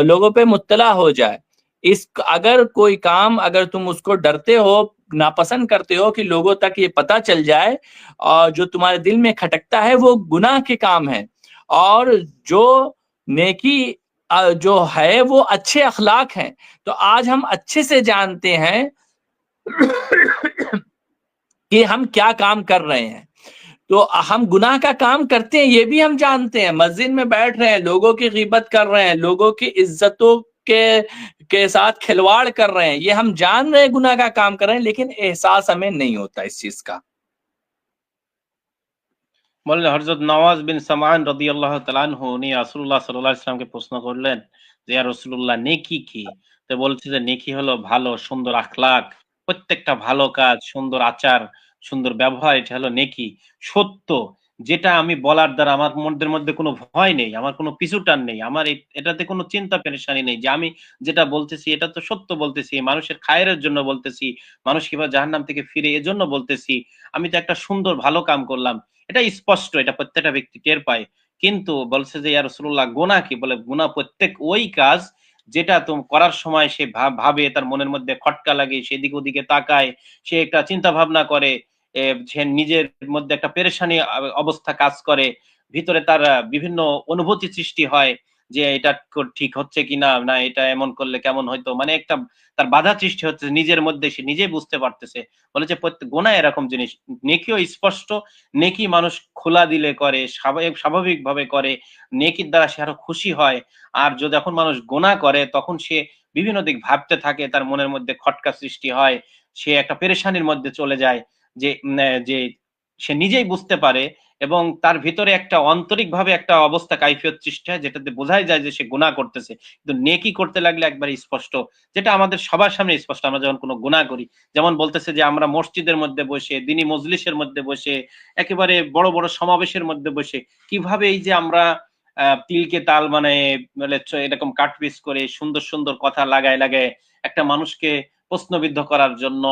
लोगों पे मुत्तला हो जाए। इस अगर कोई काम अगर तुम उसको डरते हो, नापसंद करते हो कि लोगों तक ये पता चल जाए, और जो तुम्हारे दिल में खटकता है वो गुनाह के काम है, और जो नेकी जो है वो अच्छे अखलाक हैं। तो आज हम अच्छे से जानते हैं कि हम क्या काम कर रहे हैं, तो हम गुनाह का काम करते हैं ये भी हम जानते हैं, मस्जिद में बैठ रहे हैं, लोगों की गीबत कर रहे हैं, लोगों की इज्जतों के साथ खिलवाड़ कर रहे हैं, ये हम जान रहे हैं गुनाह का काम कर रहे हैं, लेकिन एहसास हमें नहीं होता इस चीज का। বললেন হযরত নওয়াজ বিন সামান রাদিয়াল্লাহু তাআলা আনহু, উনি রাসূলুল্লাহ সাল্লাল্লাহু আলাইহি ওয়াসাল্লামকে প্রশ্ন করলেন যে ইয়া রাসূলুল্লাহ নেকি কি? তো বলছে যে নেকি হলো ভালো সুন্দর আখলাক, প্রত্যেকটা ভালো কাজ, সুন্দর আচার, সুন্দর ব্যবহার, এটা হলো নেকি। সত্য, যেটা আমি বলার দ্বারা আমার মনের মধ্যে কোনো ভয় নেই, আমার কোনো পিছুটান নেই, আমার এটাতে কোনো চিন্তা পেরেশানি নেই, যে আমি যেটা বলতেছি এটা তো সত্য বলতেছি, মানুষের খায়েরের জন্য বলতেছি, মানুষ কিভাবে জাহান্নাম থেকে ফিরে এজন্য বলতেছি, আমি তো একটা সুন্দর ভালো কাম করলাম। এটা স্পষ্ট, এটা প্রত্যেকটা ব্যক্তি টের পায়। কিন্তু বলছে যে ইয়া রাসূলুল্লাহ গুনাহ কি? বলে গুনাহ প্রত্যেক ওই কাজ যেটা তুমি করার সময় সে ভাবে, তার মনের মধ্যে খটকা লাগে, সে এদিক ওদিকে তাকায়, সে একটা চিন্তা ভাবনা করে, সে নিজের মধ্যে একটা পেরেশানি অবস্থা কাজ করে, ভিতরে তার বিভিন্ন অনুভূতি সৃষ্টি হয় যে এটা ঠিক হচ্ছে কিনা, না এটা এমন করলে কেমন হয়তো, মানে একটা তার বাধা সৃষ্টি হচ্ছে নিজের মধ্যে, সে নিজেই বুঝতে পারতেছে। বলে যে প্রত্যেক গুনাহ এরকম জিনিস, নেকিও স্পষ্ট, নেকি মানুষ খোলা দিলে করে, স্বাভাবিকভাবে করে, নেকির দ্বারা সে আরো খুশি হয়। আর যখন মানুষ গুনাহ করে তখন সে বিভিন্ন দিক ভাবতে থাকে, তার মনের মধ্যে খটকা সৃষ্টি হয়, সে একটা পেরেশানির মধ্যে চলে যায়, যে সে নিজেই বুঝতে পারে, এবং তার ভিতরে একটা আন্তরিকভাবে একটা অবস্থা কাইফিয়ত সৃষ্টি হয়, যেটাতে বোঝাই যায় যে সে গুনাহ করতেছে। কিন্তু নেকি করতে লাগলে একবার স্পষ্ট, যেটা আমাদের সবার সামনে স্পষ্ট, আমরা যখন কোনো গুনাহ করি, যেমন বলতেছে যে আমরা মসজিদের মধ্যে বসে, দ্বীনি মজলিসের মধ্যে বসে, একেবারে বড় বড় সমাবেশের মধ্যে বসে কিভাবে এই যে আমরা তিলকে তাল বানায়, মানে এরকম কাটপিস করে সুন্দর সুন্দর কথা লাগায় লাগায় একটা মানুষকে প্রশ্নবিদ্ধ করার জন্য,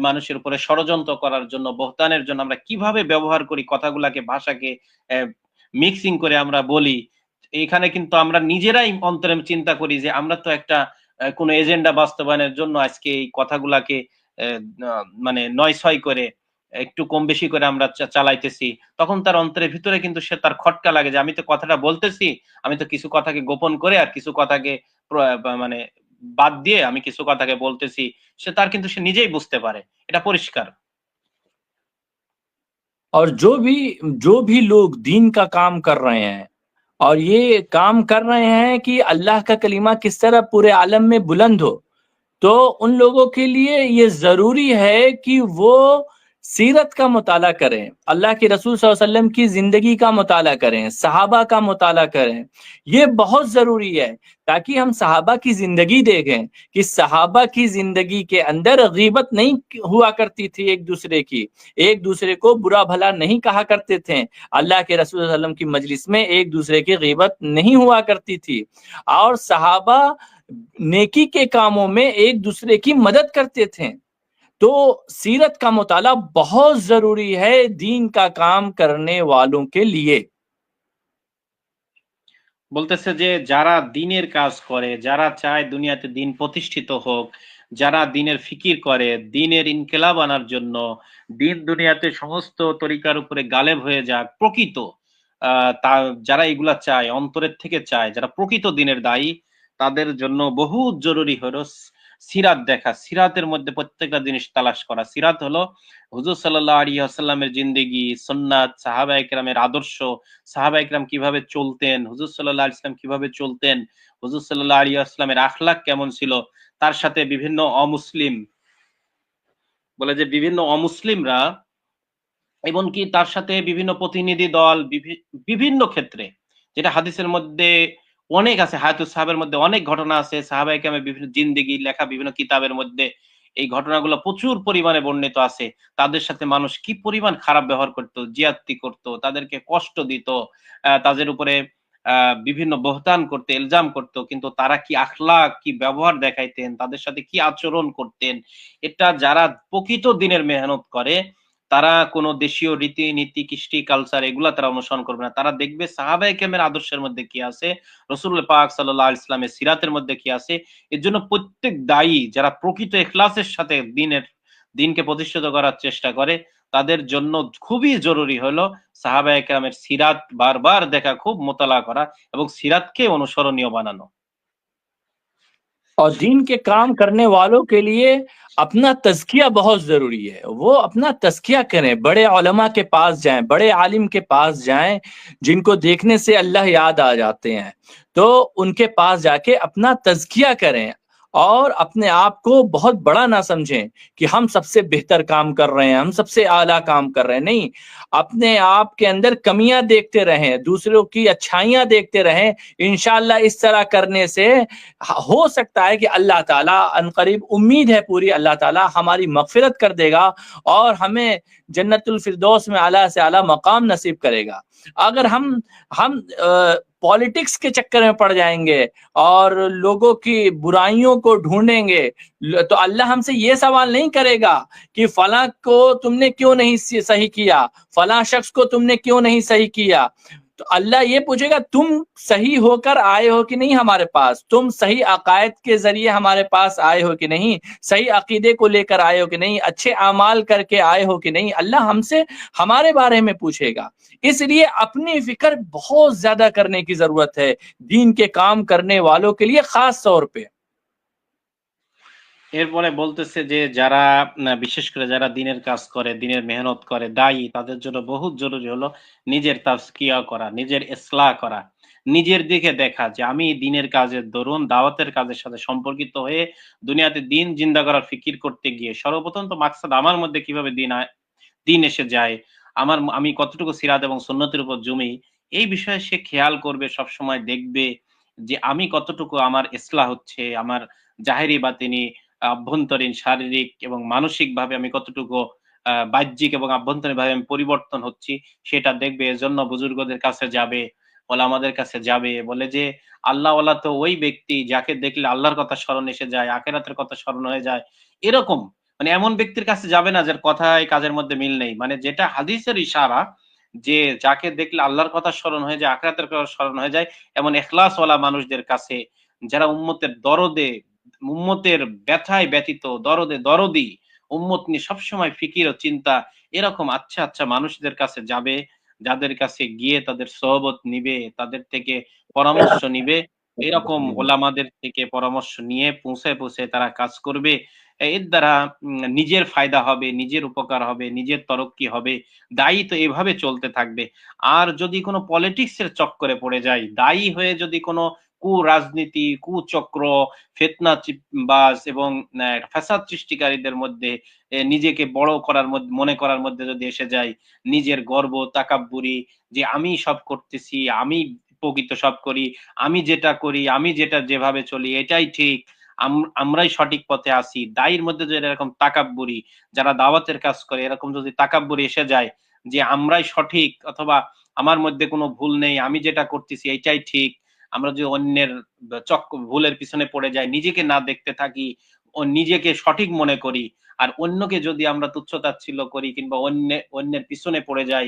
মানুষের উপরে ষড়যন্ত্র করার জন্য, বহতানের জন্য আমরা কিভাবে ব্যবহার করি কথাগুলাকে, ভাষাকে মিক্সিং করে আমরা বলি। এখানে কিন্তু আমরা নিজেরাই অন্তরে চিন্তা করি যে আমরা তো একটা কোনো এজেন্ডা বাস্তবায়নের জন্য আজকে এই কথাগুলাকে মানে নয় ছয় করে একটু কম বেশি করে আমরা চালাইতেছি, তখন তার অন্তরের ভিতরে কিন্তু সে তার খটকা লাগে যে আমি তো কথাটা বলতেছি, আমি তো কিছু কথাকে গোপন করে আর কিছু কথাকে মানে বাদ দিয়ে আমি কিছু কথাকে বলতেছি, কিন্তু সে নিজেই বুঝতে পারে, এটা পরিষ্কার। और जो भी लोग दीन का काम कर रहे हैं और ये काम कर रहे हैं कि अल्लाह का कलीमा किस तरह पूरे आलम में बुलंद हो, तो उन लोगों के लिए ये जरूरी है कि वो सीरत का मुताला करें, अल्लाह के रसूल सल्लल्लाहु अलैहि वसल्लम की जिंदगी का मुताला करें, सहाबा का मुताला करें। ये बहुत जरूरी है ताकि हम सहाबा की जिंदगी देखें कि सहाबा की जिंदगी के अंदर गीबत नहीं हुआ करती थी, एक दूसरे को बुरा भला नहीं कहा करते थे, अल्लाह के रसूल सल्लल्लाहु अलैहि वसल्लम की मजलिस में एक दूसरे की गीबत नहीं हुआ करती थी, और सहाबा नेकी के कामों में एक दूसरे की मदद करते थे। तो सीरत का मुताला बहुत जरूरी है दीन का काम करने वालों के लिए। বলতেছে যে যারা দিনের কাজ করে, যারা চায় দুনিয়াতে দিন প্রতিষ্ঠিত হোক, যারা দিনের ফিকির করে, দিনের ইনকিলাব আনার জন্য, দিন দুনিয়াতে সমস্ত তরিকার উপরে গালেব হয়ে যাক, প্রকৃত যারা এগুলা চায়, অন্তরের থেকে চায়, যারা প্রকৃত দিনের দায়ী, তাদের জন্য বহুত জরুরি হলো সিরাত দেখা, সিরাতের মধ্যে প্রত্যেকটা জিনিস তালাশ করা। সিরাত হলো হুজুর সাল্লাল্লাহু আলাইহি ওয়াসাল্লামের জিন্দেগি, সুন্নাত, সাহাবায়ে কেরামের আদর্শ, সাহাবায়ে কেরাম কিভাবে চলতেন, হুজুর সাল্লাল্লাহু আলাইহি ওয়াসাল্লাম কিভাবে চলতেন, হুজুর সাল্লাল্লাহু আলাইহি ওয়াসাল্লামের আখলাক কেমন ছিল, তার সাথে বিভিন্ন অমুসলিম বলে যে বিভিন্ন অমুসলিমরা, এমনকি তার সাথে বিভিন্ন প্রতিনিধি দল বিভিন্ন ক্ষেত্রে, যেটা হাদিসের মধ্যে অনেক আছে, হায়াতুস সাহাবের মধ্যে অনেক ঘটনা আছে, সাহাবায়ে কেরামের বিভিন্ন জিন্দেগি লেখা বিভিন্ন কিতাবের মধ্যে এই ঘটনাগুলো প্রচুর পরিমাণে বর্ণিত আছে। তাদের সাথে মানুষ কি পরিমাণ খারাপ ব্যবহার করত, জিয়াদতি করত, তাদেরকে কষ্ট দিত, তাদের উপরে বিভিন্ন বহতান করতে, ইলজাম করত, কিন্তু তারা কি আখলাক, কি ব্যবহার দেখাইতেন, তাদের সাথে কি আচরণ করতেন, এটা যারা প্রকৃত দিনের মেহনত করে তারা কোনো দেশীয় রীতি নীতি কৃষ্টি কালচার এগুলা তারা অনুসরণ করবে না। তারা দেখবে সাহাবায়ে কেরামের আদর্শের মধ্যে কি আছে, রাসূলুল্লাহ পাক সাল্লাল্লাহু আলাইহি ওয়াসাল্লামের সিরাতের মধ্যে কি আছে। এর জন্য প্রত্যেক দায়ী যারা প্রকৃত ইখলাসের সাথে দিনকে প্রতিষ্ঠিত করার চেষ্টা করে, তাদের জন্য খুবই জরুরি হলো সাহাবায়ে কেরামের সিরাত বারবার দেখা, খুব মোতালা করা এবং সিরাতকে অনুসরণীয় বানানো। और दीन के काम करने वालों के लिए अपना तज़किया बहुत जरूरी है, वो अपना तज़किया करें, बड़े उलमा के पास जाएं, बड़े आलिम के पास जाएं, जिनको देखने से अल्लाह याद आ जाते हैं, तो उनके पास जाके अपना तज़किया करें और अपने आप को बहुत बड़ा ना समझें कि हम सबसे बेहतर काम कर रहे हैं, हम सबसे आला काम कर रहे हैं। नहीं, अपने आप के अंदर कमियां देखते रहें, दूसरों की अच्छाइयां देखते रहें। इंशाअल्लाह इस तरह करने से हो सकता है कि अल्लाह ताला अनकरीब, उम्मीद है पूरी, अल्लाह ताला हमारी मगफिरत कर देगा और हमें जन्नतुल फिरदौस में आला से आला मकाम नसीब करेगा। अगर हम पॉलिटिक्स के चक्कर में पड़ जाएंगे और लोगों की बुराइयों को ढूंढेंगे, तो अल्लाह हमसे ये सवाल नहीं करेगा कि फलां को तुमने क्यों नहीं सही किया, फलां शख्स को तुमने क्यों नहीं सही किया। तो अल्लाह ये पूछेगा तुम सही होकर आए हो कि नहीं हमारे पास, तुम सही अकायद के जरिए हमारे पास आए हो कि नहीं, सही अकीदे को लेकर आए हो कि नहीं, अच्छे अमाल करके आए हो कि नहीं। अल्लाह हमसे हमारे बारे में पूछेगा। इसलिए अपनी फिक्र बहुत ज्यादा करने की जरूरत है दीन के काम करने वालों के लिए, खास तौर पे। এরপরে বলতেছে যে যারা বিশেষ করে যারা দিনের কাজ করে, দিনের মেহনত করে, দায়ী, তাদের জন্য বহুত জরুরি হলো নিজের তাজকিয়া করা, নিজের ইসলাহ করা, নিজের দিকে দেখা যে আমি দিনের কাজের দরুন দাওয়াতের কাজের সাথে সম্পর্কিত হয়ে দুনিয়াতে দিন জিন্দা করার ফিকির করতে গিয়ে সর্বপ্রথম তো মাকসাদ আমার মধ্যে কিভাবে দিন এসে যায়, আমি কতটুকু সিরাত এবং সুন্নতের উপর জমি, এই বিষয়ে সে খেয়াল করবে, সবসময় দেখবে যে আমি কতটুকু আমার ইসলাহ হচ্ছে, আমার জাহেরি বাতিনি, আভ্যন্তরীণ, শারীরিক এবং মানসিকভাবে আমি কতটুকু বাহ্যিক এবং আভ্যন্তরীণভাবে আমি পরিবর্তন হচ্ছি, সেটা দেখবে। এজন্য বুজুর্গদের কাছে যাবে, ওলামাদের কাছে যাবে, বলে যে আল্লাহওয়ালা তো ওই ব্যক্তি যাকে দেখলে আল্লাহর কথা স্মরণ এসে যায়, আখিরাতের কথা স্মরণ হয়ে যায়। এরকম মানে এমন ব্যক্তির কাছে যাবে না যার কথায় কাজের মধ্যে মিল নেই, মানে যেটা হাদিসের ইশারা যে যাকে দেখলে আল্লাহর কথা স্মরণ হয়ে যায়, আখিরাতের কথা স্মরণ হয়ে যায়, এমন ইখলাসওয়ালা মানুষদের কাছে, যারা উম্মতের দরদে উম্মতের ব্যথায় ব্যতীত, দরদে দরদি, উম্মত নিয়ে সবসময় ফিকির ও চিন্তা, এরকম আচ্ছা আচ্ছা মানুষদের কাছে যাবে, যাদের কাছে গিয়ে তাদের সোহবত নিবে, তাদের থেকে পরামর্শ নিবে, এরকম ওলামাদের থেকে পরামর্শ নিয়ে পৌঁছে তারা কাজ করবে। এর দ্বারা নিজের ফায়দা হবে, নিজের উপকার হবে, নিজের তরক্কি হবে। দায়ী তো এভাবে চলতে থাকবে। আর যদি কোনো পলিটিক্স এর চক্করে পড়ে যায়, দায়ী হয়ে যদি কোনো কুরাজনীতি, কুচক্র, ফিতনা বাজ এবং ফাসাদ সৃষ্টিকারীদের মধ্যে নিজেকে বড় করার মনে করার মধ্যে যদি এসে যায়, নিজের গর্ব, তাকাব্বুরি, যে আমি সব করতেছি, আমি প্রকৃত সব করি, আমি যেটা করি, আমি যেটা যেভাবে চলি এটাই ঠিক, আমরাই সঠিক পথে আছি, দায়ীর মধ্যে যদি এরকম তাকাব্বুরি, যারা দাওয়াতের কাজ করে এরকম যদি তাকাব্বুরি এসে যায় যে আমরাই সঠিক, অথবা আমার মধ্যে কোনো ভুল নেই, আমি যেটা করতেছি এটাই ঠিক, আমরা যদি অন্যের ভুলের পিছনে পড়ে যাই, নিজেকে না দেখতে থাকি, ও নিজেকে সঠিক মনে করি, আর অন্যকে যদি আমরা তুচ্ছ-তাচ্ছিল্য করি কিংবা অন্যের পিছনে পড়ে যাই,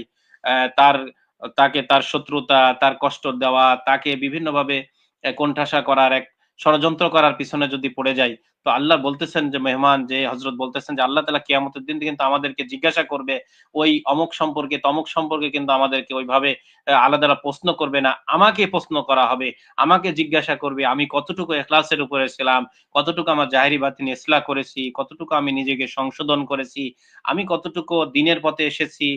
তাকে তার শত্রুতা, তার কষ্ট দেওয়া, তাকে বিভিন্নভাবে কোণঠাসা করার, এক ষড়যন্ত্র করার পিছনে যদি পড়ে যাই, তো আল্লাহ বলতেছেন যে মেহমান যে হযরত বলতেছেন যে আল্লাহ তাআলা কিয়ামতের দিন কিন্তু আমাদেরকে জিজ্ঞাসা করবে ওই অমুক সম্পর্কে তমুক সম্পর্কে, কিন্তু আমাদেরকে ওইভাবে আলাদা প্রশ্ন করবে না, আমাকে প্রশ্ন করা হবে, আমাকে জিজ্ঞাসা করবে আমি কতটুকু ইখলাসের উপরে ছিলাম, কতটুকু আমার জাহেরি বাতিনি ইসলাহ করেছি, কতটুকু আমি নিজেকে সংশোধন করেছি, আমি কতটুকু দ্বীনের পথে এসেছি,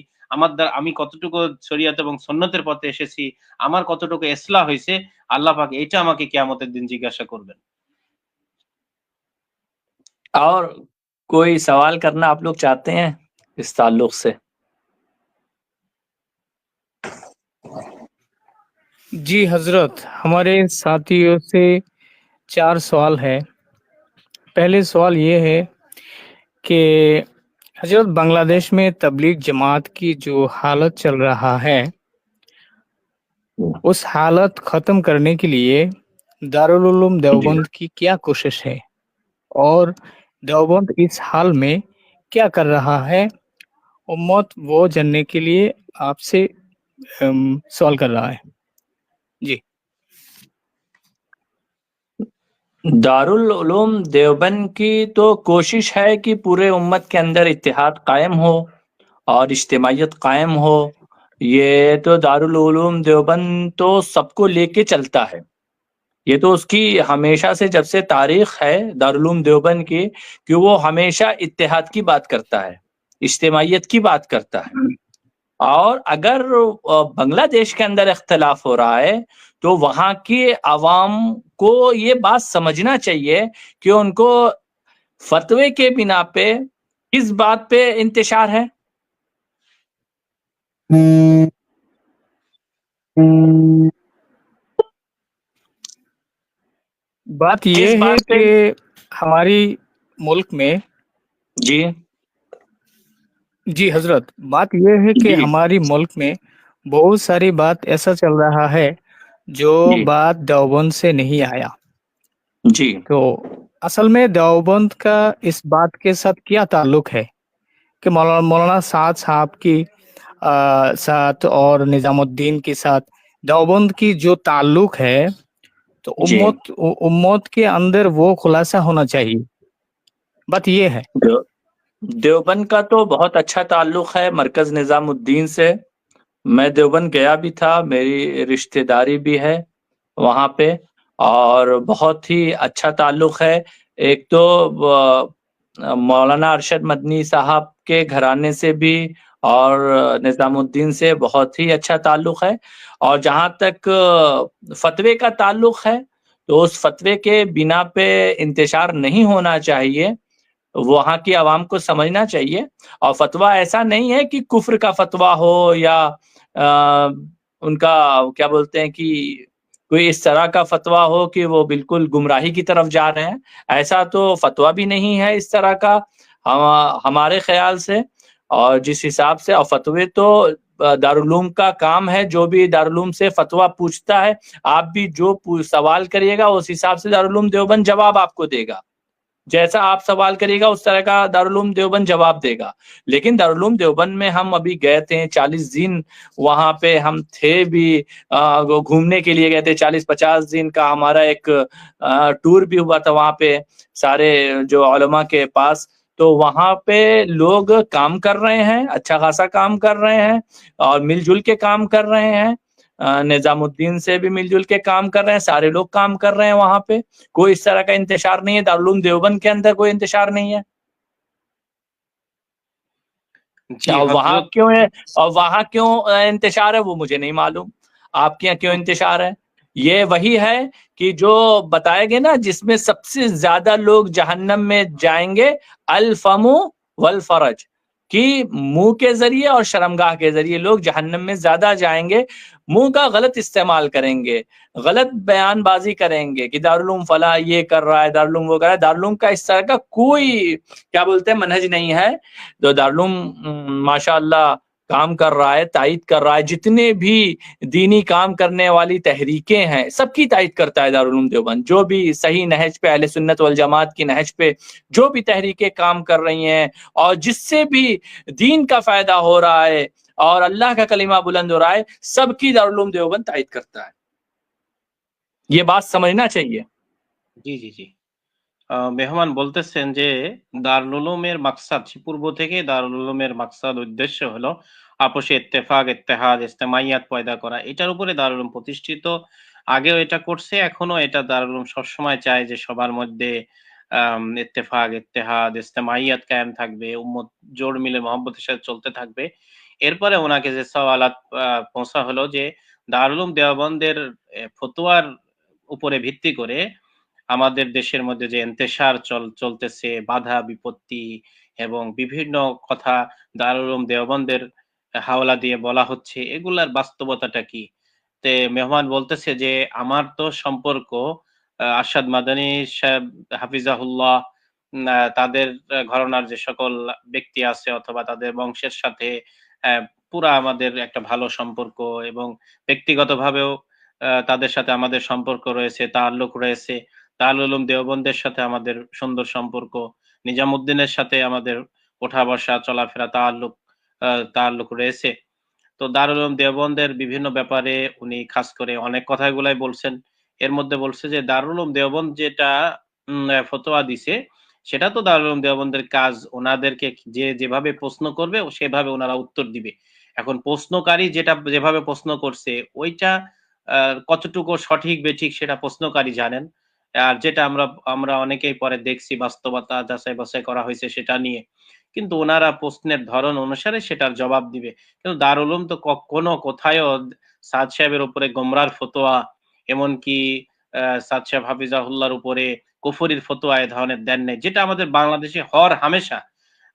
আমি কতটুকু শরীয়ত এবং সুন্নতের পথে এসেছি, আমার কতটুকু ইসলাহ হয়েছে, আল্লাহ পাক এটা আমাকে কিয়ামতের দিন জিজ্ঞাসা করবেন। और कोई सवाल करना आप लोग चाहते हैं इस ताल्लुक से? जी हजरत, हमारे साथियों से 4 सवाल है। पहले सवाल ये है कि हजरत बांग्लादेश में तबलीग जमात की जो हालत चल रहा है, उस हालत खत्म करने के लिए दारुल उलूम देवबंद की क्या कोशिश है और देवबंद इस हाल में क्या कर रहा है, उम्मत वो जानने के लिए आपसे सवाल कर रहा है। जी दारुल उलूम देवबंद की तो कोशिश है कि पूरे उम्मत के अंदर इत्तेहाद कायम हो और इज्तिमाइयत कायम हो। ये तो दारुल उलूम देवबंद तो सबको लेके चलता है, ये तो उसकी हमेशा से जब से तारीख है दारुल उलूम देवबंद की, कि वो हमेशा इत्तेहाद की बात करता है, इज्तिमाइयत की बात करता है। और अगर बांग्लादेश के अंदर इख्तिलाफ हो रहा है तो वहां की आवाम को ये बात समझना चाहिए कि उनको फतवे के बिना पे किस बात पे इंतशार है। बात ये किस है बात पे? कि हमारी मुल्क में जी जी हजरत, बात ये है कि जी हमारी मुल्क में बहुत सारी बात ऐसा चल रहा है जो जी बात देवबंद से नहीं आया। जी तो असल में देवबंद का इस बात के साथ क्या ताल्लुक है कि मौलाना साद साहब की साथ और निजामुद्दीन के साथ देवबंद की जो ताल्लुक है, तो जी उम्मत के अंदर वो खुलासा होना चाहिए। बात ये है। देवबंद का तो बहुत अच्छा ताल्लुक है मरकज निजामुद्दीन से। मैं देवबंद गया भी था, मेरी रिश्तेदारी भी है वहाँ पे, और बहुत ही अच्छा ताल्लुक है। एक तो मौलाना अरशद मदनी साहब के घराने से भी और निजामुद्दीन से बहुत ही अच्छा ताल्लुक है। और जहाँ तक फतवे का ताल्लुक है तो उस फतवे के बिना पे इंतशार नहीं होना चाहिए, वहाँ की आवाम को समझना चाहिए। और फतवा ऐसा नहीं है कि कुफ्र का फतवा हो या उनका क्या बोलते हैं कि कोई इस तरह का फतवा हो कि वो बिल्कुल गुमराही की तरफ जा रहे हैं, ऐसा तो फतवा भी नहीं है इस तरह का हमारे ख्याल से। और जिस हिसाब से, और फतवे तो दारुल उलूम का काम है, जो भी दारुल उलूम से फतवा पूछता है, आप भी जो सवाल करिएगा उस हिसाब से दारुल उलूम देवबंद जवाब आपको देगा। जैसा आप सवाल करिएगा उस तरह का दारुल उलूम देवबंद जवाब देगा। लेकिन दारुल उलूम देवबंद में हम अभी गए थे, 40 दिन वहाँ पे हम थे भी, वो घूमने के लिए गए थे। 40-50 दिन का हमारा एक टूर भी हुआ था वहाँ पे सारे जो उलमा के पास। तो वहाँ पे लोग काम कर रहे हैं, अच्छा खासा काम कर रहे हैं और मिल-जुल के काम कर रहे हैं। निजामुद्दीन से भी मिल-जुल के काम कर रहे हैं, सारे लोग काम कर रहे हैं वहाँ पे। कोई इस तरह का इंतशार नहीं है, दारुल उलूम देवबंद के अंदर कोई इंतशार नहीं है। जी और वहाँ हजरत, क्यों है, और वहाँ क्यों इंतशार है वो मुझे नहीं मालूम। आपके यहाँ क्यों इंतशार है? ये वही है कि जो बताए गए ना, जिसमें सबसे ज्यादा लोग जहन्नम में जाएंगे, अल फमु वल फरज, कि मुंह के जरिए और शर्मगाह के जरिए लोग जहन्नम में ज्यादा जाएंगे। मुंह का गलत इस्तेमाल करेंगे, गलत बयानबाजी करेंगे कि दारुल उलूम फला ये कर रहा है, दारुल उलूम वो कर रहा है। दारुल उलूम का इस तरह का कोई क्या बोलते हैं मनहज नहीं है। तो दारुल उलूम माशाअल्लाह काम कर रहा है, तायद कर रहा है। जितने भी दीनी काम करने वाली तहरीकें हैं सबकी तायद करता है दारुल उलूम देवबंद। जो भी सही नहज पे, अहले सुन्नत वल जमात की नहज पे जो भी तहरीकें काम कर रही हैं और जिससे भी दीन का फायदा हो रहा है और अल्लाह का कलीमा बुलंद हो रहा है, सबकी दारुल उलूम देवबंद तायद करता है। ये बात समझना चाहिए। জি জি জি মেহমান বলতেছেন যে দারুল উলুমের মাকসাদ, পূর্ব থেকে দারুল উলুমের মাকসাদ উদ্দেশ্য হলো আপোষে ইত্তেফাক, ইত্তেহাদ, ইজতেমাইয়াত পয়দা করা। এটার উপরে দারুল উলুম প্রতিষ্ঠিত। আগেও এটা করছে, এখনো এটা দারুল উলুম সবসময় চায় যে সবার মধ্যে ইত্তেফাক, ইত্তেহাদ, ইজতেমাইয়াত কায়েম থাকবে, উম্মত জোড় মিলে মহব্বতের সাথে চলতে থাকবে। এরপরে ওনাকে যে সওয়ালাত পৌঁছা হলো যে দারুল উলুম দেওবন্দের ফতোয়ার উপরে ভিত্তি করে আমাদের দেশের মধ্যে যে ইন্তেশার চলতেছে, বাধা বিপত্তি এবং বিভিন্ন কথা দারুল উলুম দেওবন্দের হাওলা দিয়ে বলা হচ্ছে, এগুলার বাস্তবতাটা কি? তে মেহমান বলতেছে যে আমার তো সম্পর্ক আরশাদ মাদানী সাহেব হাফিজাহুল্লাহ, তাদের ঘরানার যে সকল ব্যক্তি আছে অথবা তাদের বংশের সাথে পুরা আমাদের একটা ভালো সম্পর্ক এবং ব্যক্তিগতভাবেও তাদের সাথে আমাদের সম্পর্ক রয়েছে, তাআল্লুক রয়েছে। দারুল উলুম দেওবন্দের সাথে আমাদের সুন্দর সম্পর্ক, নিজামুদ্দিনের সাথে আমাদের ওঠা বসা, চলাফেরা, তাআল্লুক রয়েছে। তো দারুল উলুম দেওবন্দের বিভিন্ন ব্যাপারে উনি খাস করে অনেক কথাগুলাই বলছেন। এর মধ্যে বলছে যে দারুল উলুম দেওবন্দ যেটা ফতোয়া দিছে, সেটা তো দারুল উলুম দেওবন্দের কাজ। ওনাদেরকে যে যেভাবে প্রশ্ন করবে সেভাবে ওনারা উত্তর দিবে। এখন প্রশ্নকারী যেভাবে প্রশ্ন করছে ওইটা আ কতটুকু সঠিক বেঠিক সেটা প্রশ্নকারী জানেন। আর যেটা আমরা আমরা অনেকেই পরে দেখছি বাস্তবতা যাচাই-বাছাই করা হয়েছে সেটা নিয়ে। কিন্তু উনারা প্রশ্নের ধরন অনুসারে সেটার জবাব দিবে। কিন্তু দারুল উলুম তো কখনো কোথায়ও সাদ সাহেবের উপরে গোমরার ফতোয়া, এমনকি সাদ সাহেব হাফিজাহুল্লাহর উপরে কুফরির ফতোয়া এ ধরনের দেন নাই। যেটা আমাদের বাংলাদেশে হর হামেশা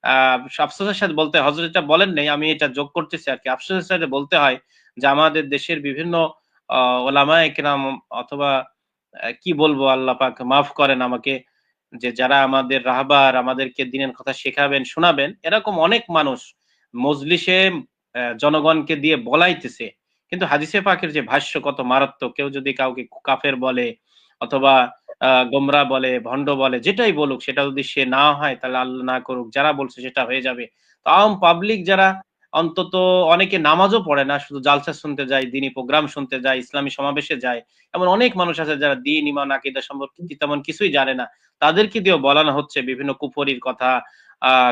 আ আফসোসের সাথে বলতে হয়, হযরত এটা বলেন নাই, আমি এটা যোগ করতেছি আরকি। আফসোসের সাথে বলতে হয় যে আমাদের দেশের বিভিন্ন আ ওলামায়ে কেরাম অথবা কি বলবো, আল্লাহ পাক মাফ করেন আমাকে, যে যারা আমাদের রাহবার, আমাদেরকে দ্বীনের কথা শেখাবেন, শোনাবেন, এরকম অনেক মানুষ মজলিসে জনগণকে দিয়ে বলাইতেছে। কিন্তু হাদিসে পাকের যে ভাষ্য কত মারাত্মক। কেউ যদি কাউকে কাফের বলে অথবা গোমরা বলে, ভণ্ড বলে, যেটাই বলুক সেটা যদি সে না হয় তাহলে আল্লাহ না করুক, যারা বলছে সেটা হয়ে যাবে। তো আওয়াম পাবলিক যারা অন্তত অনেকে নামাজও পড়ে না, শুধু জালসা শুনতে যায়, দ্বীনি প্রোগ্রাম শুনতে যায়, ইসলামী সমাবেশে যায়। এমন অনেক মানুষ আছে যারা দ্বীন, ঈমান, আকীদা সম্পর্কে তেমন কিছুই জানে না। তাদেরকে দিয়েও বলানো হচ্ছে বিভিন্ন কুফরির কথা,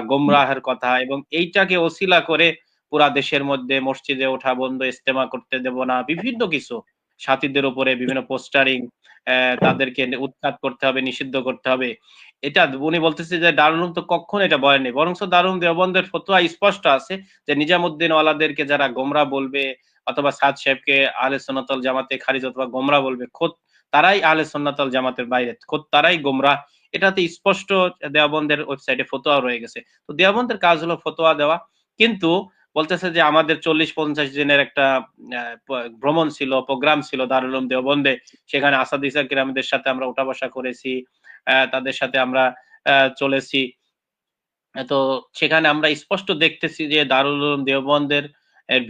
গোমরাহের কথা, এবং এইটাকে ওসিলা করে পুরা দেশের মধ্যে মসজিদে ওঠা বন্ধ, ইজতেমা করতে দেব না, বিভিন্ন কিছু সাথীদের উপরে বিভিন্ন পোস্টারিং, তাদেরকে উৎখাত করতে হবে, নিষিদ্ধ করতে হবে। এটা উনি বলতেছে যে দারুল উলুম তো কখনো এটা বলেনি। বরঞ্চ দারুল উলুম দেওবন্দের ফতোয়া স্পষ্ট আছে যে নিজামুদ্দিন ওয়ালাদেরকে যারা গোমরা বলবে অথবা সাদ সাহেবকে আহলে সুন্নাত ওয়াল জামাতে খারিজ অথবা গোমরা বলবে, খোদ তারাই আহলে সুন্নাত ওয়াল জামাতের বাইরে, খোদ তারাই গোমরা। এটাতে স্পষ্ট দেওবন্দের ওয়েবসাইটে ফতোয়া রয়ে গেছে। তো দেওবন্দের কাজ হলো ফতোয়া দেওয়া। কিন্তু বলতেছে যে আমাদের ৪০-৫০ দিনের একটা ভ্রমণ ছিল, প্রোগ্রাম ছিল দারুল উলুম দেওবন্দে। সেখানে আসাদিসা কিরামদের সাথে আমরা উঠা বসা করেছি, তাদের সাথে আমরা চলেছি। তো সেখানে আমরা স্পষ্ট দেখতেছি যে দারুল উলুম দেওবন্দের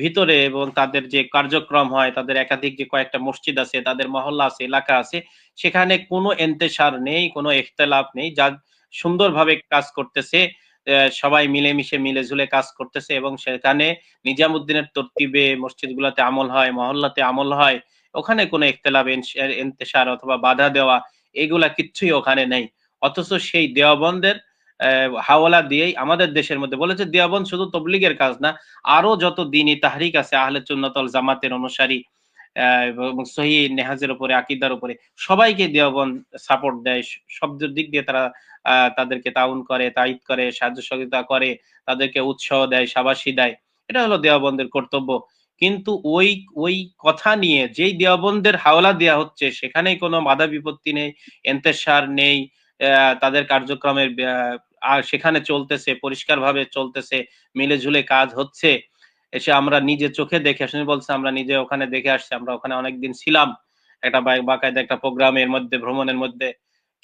ভিতরে এবং তাদের যে কার্যক্রম হয়, তাদের একাধিক যে কয়েকটা মসজিদ আছে, তাদের মহল্লা আছে, এলাকা আছে, সেখানে কোনো ইন্তেশার নেই, কোনো ইখতিলাফ নেই। সুন্দরভাবে কাজ করতেছে, সবাই মিলেমিশে মিলেঝুলে কাজ করতেছে এবং সেখানে নিজামুদ্দিনের তরতিবে মসজিদগুলোতে আমল হয়, মহল্লাতে আমল হয়। ওখানে কোনো ইখতিলাফ ইন্তেশার অথবা বাধা দেওয়া এগুলা কিচ্ছুই ওখানে নেই। অথচ সেই দেওবন্দের হাওয়ালা দিয়েই আমাদের দেশের মধ্যে বলেছে দেওবন্দ শুধু তবলিগের কাজ না, আরো যত দ্বীনি তাহরিক আছে আহলে সুন্নাত ওয়াল জামাতের অনুসারী এবং সহিহ নেহাজের উপরে আকীদার উপরে সবাইকে দেওবন্দ সাপোর্ট দেয়। সব দিক দিয়ে তারা তাদেরকে তাউন করে, তাইদ করে, সাহায্য সহযোগিতা করে, তাদেরকে উৎসাহ দেয়, শাবাশি দেয়। এটা হলো দেওবন্দের কর্তব্য। কিন্তু ওই কথা নিয়ে যেই দেওবন্দের হাওলা দেওয়া হচ্ছে সেখানেই কোনো বাধা বিপত্তি নেই, ইন্তেশার নেই, তাদের কার্যক্রমের সেখানে চলতেছে, পরিষ্কারভাবে চলতেছে, মিলে ঝুলে কাজ হচ্ছে। এসে আমরা নিজে চোখে দেখে আসলে বলছে আমরা নিজে ওখানে দেখে আসছি, আমরা ওখানে অনেকদিন ছিলাম একটা বাকায়দা একটা প্রোগ্রামের মধ্যে, ভ্রমণের মধ্যে।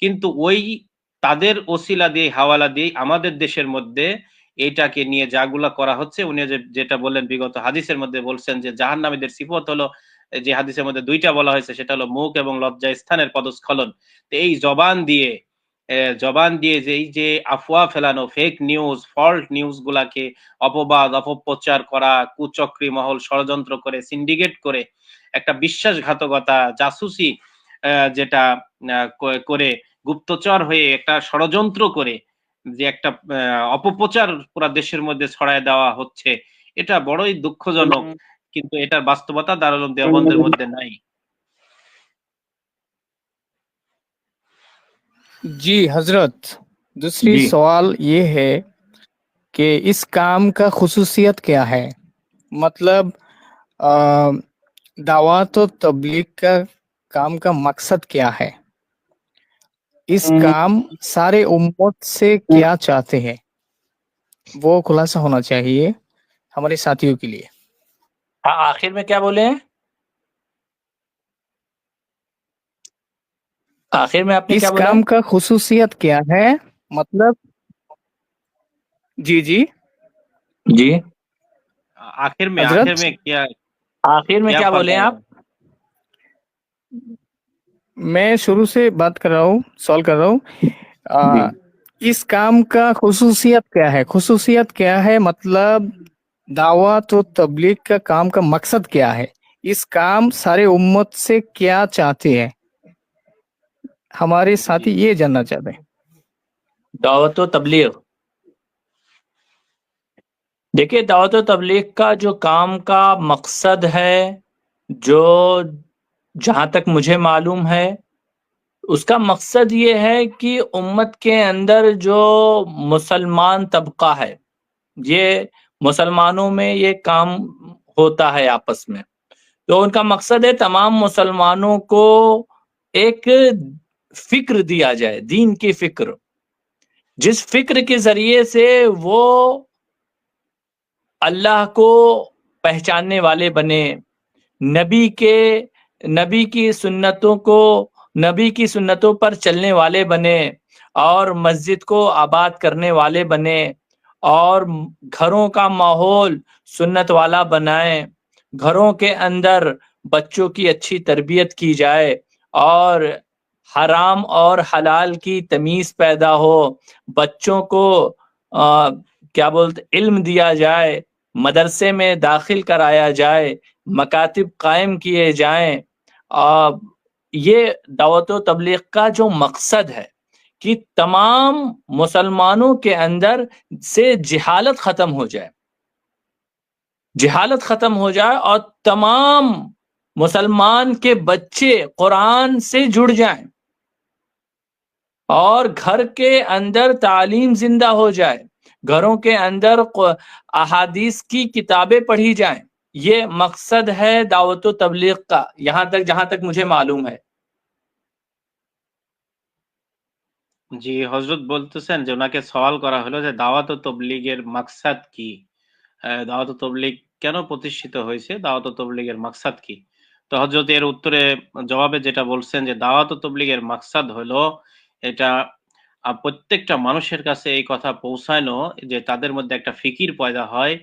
কিন্তু ওই তাদের ওসিলা দিয়ে হাওয়ালা দিয়ে আমাদের দেশের মধ্যে এইটাকে নিয়ে যাগুলা করা হচ্ছে, উনি যেটা বললেন বিগত হাদিসের মধ্যে বলছেন যে জাহান্নামীদের সিফত হলো, যে হাদিসের মধ্যে দুইটা বলা হয়েছে সেটা হলো মুখ এবং লজ্জা স্থানের পদস্খলন। তো এই জবান দিয়ে যে এই যে আফওয়া ফেলানো, ফেক নিউজ, ফল্ট নিউজ গুলাকে অপবাদ অপপ্রচার করা, কুচক্রী মহল ষড়যন্ত্র করে, সিন্ডিকেট করে একটা বিশ্বাসঘাতকতা, জাসুসি যেটা করে, গুপ্তচর হয়ে একটা ষড়যন্ত্র করে যে একটা অপপ্রচার পুরা দেশের মধ্যে ছড়ায় দেওয়া হচ্ছে, এটা বড়ই দুঃখজনক। কিন্তু এটার বাস্তবতা দারুল উলুম দেওবন্দের মধ্যে নাই। जी हजरत, दूसरी जी सवाल ये है कि इस काम का खुसूसियत क्या है? मतलब दावत और तबलीग का काम का मकसद क्या है? इस काम सारे उम्मत से क्या चाहते हैं? वो खुलासा होना चाहिए हमारे साथियों के लिए। हाँ, आखिर में क्या बोले हैं? आखिर में आपने इस क्या बोला? काम का खुसूसियत क्या है? मतलब जी जी जी आखिर में हजरत, क्या आखिर में क्या बोले हैं आप? मैं शुरू से बात कर रहा हूँ, सवाल कर रहा हूँ। जी इस काम का खुसूसियत क्या है? खुसूसियत क्या है मतलब दावत और तबलीग का काम का मकसद क्या है? इस काम सारे उम्मत से क्या चाहते हैं? हमारे साथी ये जानना चाहते हैं। दावत व तबलीग, देखिए दावत व तबलीग का जो काम का मकसद है, जो जहाँ तक मुझे मालूम है, उसका मकसद ये है कि उम्मत के अंदर जो मुसलमान तबका है, ये मुसलमानों में ये काम होता है आपस में, तो उनका मकसद है तमाम मुसलमानों को एक फिक्र दिया जाए, दीन की फिक्र, जिस फिक्र के जरिए से वो अल्लाह को पहचानने वाले बने, नबी की सुन्नतों पर चलने वाले बने, और मस्जिद को आबाद करने वाले बने, और घरों का माहौल सुन्नत वाला बनाए, घरों के अंदर बच्चों की अच्छी तरबियत की जाए, और हराम और हलाल की तमीज पैदा हो, बच्चों को क्या बोलते इल्म दिया जाए, मदरसे में दाखिल कराया जाए, मकातिब कायम किए जाएं। ये दावत व तबलीग का जो मकसद है कि तमाम मुसलमानों के अंदर से जिहालत खत्म हो जाए, जिहालत खत्म हो जाए, और तमाम मुसलमान के बच्चे कुरान से जुड़ जाएं, और घर के अंदर तालीम जिंदा हो जाए, घरों के अंदर अहादीस की किताबें पढ़ी जाएं। ये मकसद है दावत व तबलीग का, जहां तक मुझे मालूम है। জি হযরত বলতেছেন যে ওনাকে সওয়াল করা হলো যে দাওয়াত ও তবলিগের মাকসাদ কি, দাওয়াত ও তবলিগ কেন প্রতিষ্ঠিত হয়েছে, দাওয়াত ও তবলিগের মাকসাদ কি? তো হযরত এর উত্তরে জবাবে যেটা বলছেন যে দাওয়াত ও তবলিগের মাকসাদ হলো এটা প্রত্যেকটা মানুষের কাছে এই কথা পৌঁছানো যে তাদের মধ্যে একটা ফিকির পয়দা হয়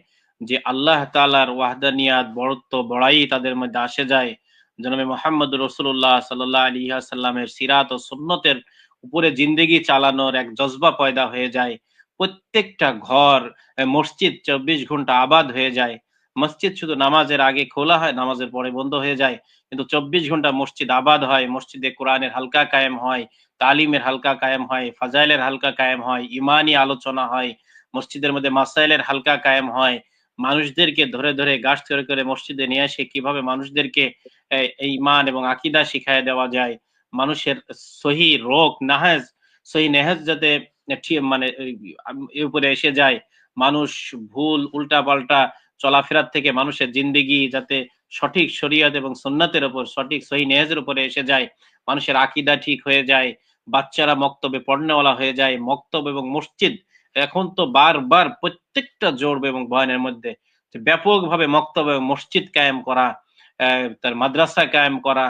যে আল্লাহ তাআলার ওয়াহদানিয়াত, বড়ত্ব, বড়াই তাদের মধ্যে আসে যায়, জনাবে মুহাম্মদ রাসূলুল্লাহ সাল্লাল্লাহু আলাইহি ওয়াসাল্লামের সিরাত ও সুন্নতের উপরে জিন্দেগি চালানোর এক জজবা পয়দা হয়ে যায়। প্রত্যেকটা ঘর মসজিদ 24 ঘন্টা আবাদ হয়ে যায়। মসজিদ শুধু নামাজের আগে খোলা হয়, নামাজের পরে বন্ধ হয়ে যায়। কিন্তু 24 ঘন্টা মসজিদ আবাদ হয়, মসজিদে কোরআনের হালকা কায়েম হয়, তালিমের হালকা কায়েম হয়, ফাজাইলের হালকা কায়েম হয়, ইমানি আলোচনা হয়, মসজিদের মধ্যে মাসাইলের হালকা কায়েম হয়। মানুষদেরকে ধরে ধরে গাছ করে মসজিদে নিয়ে এসে কিভাবে মানুষদেরকে এই ইমান এবং আকীদা শিখায় দেওয়া যায়, মানুষের সহি রোগ নাহেজ সহি নেহেজ যাতে মানে এর উপরে এসে যায়, মানুষ ভুল উল্টা পাল্টা চলাফেরার থেকে মানুষের জিন্দেগি যাতে সঠিক শরীয়ত এবং সুন্নাতের উপর সঠিক সহি নেহেজের উপরে এসে যায়, মানুষের আকীদা ঠিক হয়ে যায়, বাচ্চারা মক্তবে পড়নেওয়ালা হয়ে যায়। মক্তব এবং মসজিদ এখন তো বারবার প্রত্যেকটা জোর এবং বয়ানের মধ্যে ব্যাপকভাবে মক্তব এবং মসজিদ কায়েম করা, তার মাদ্রাসা কায়েম করা,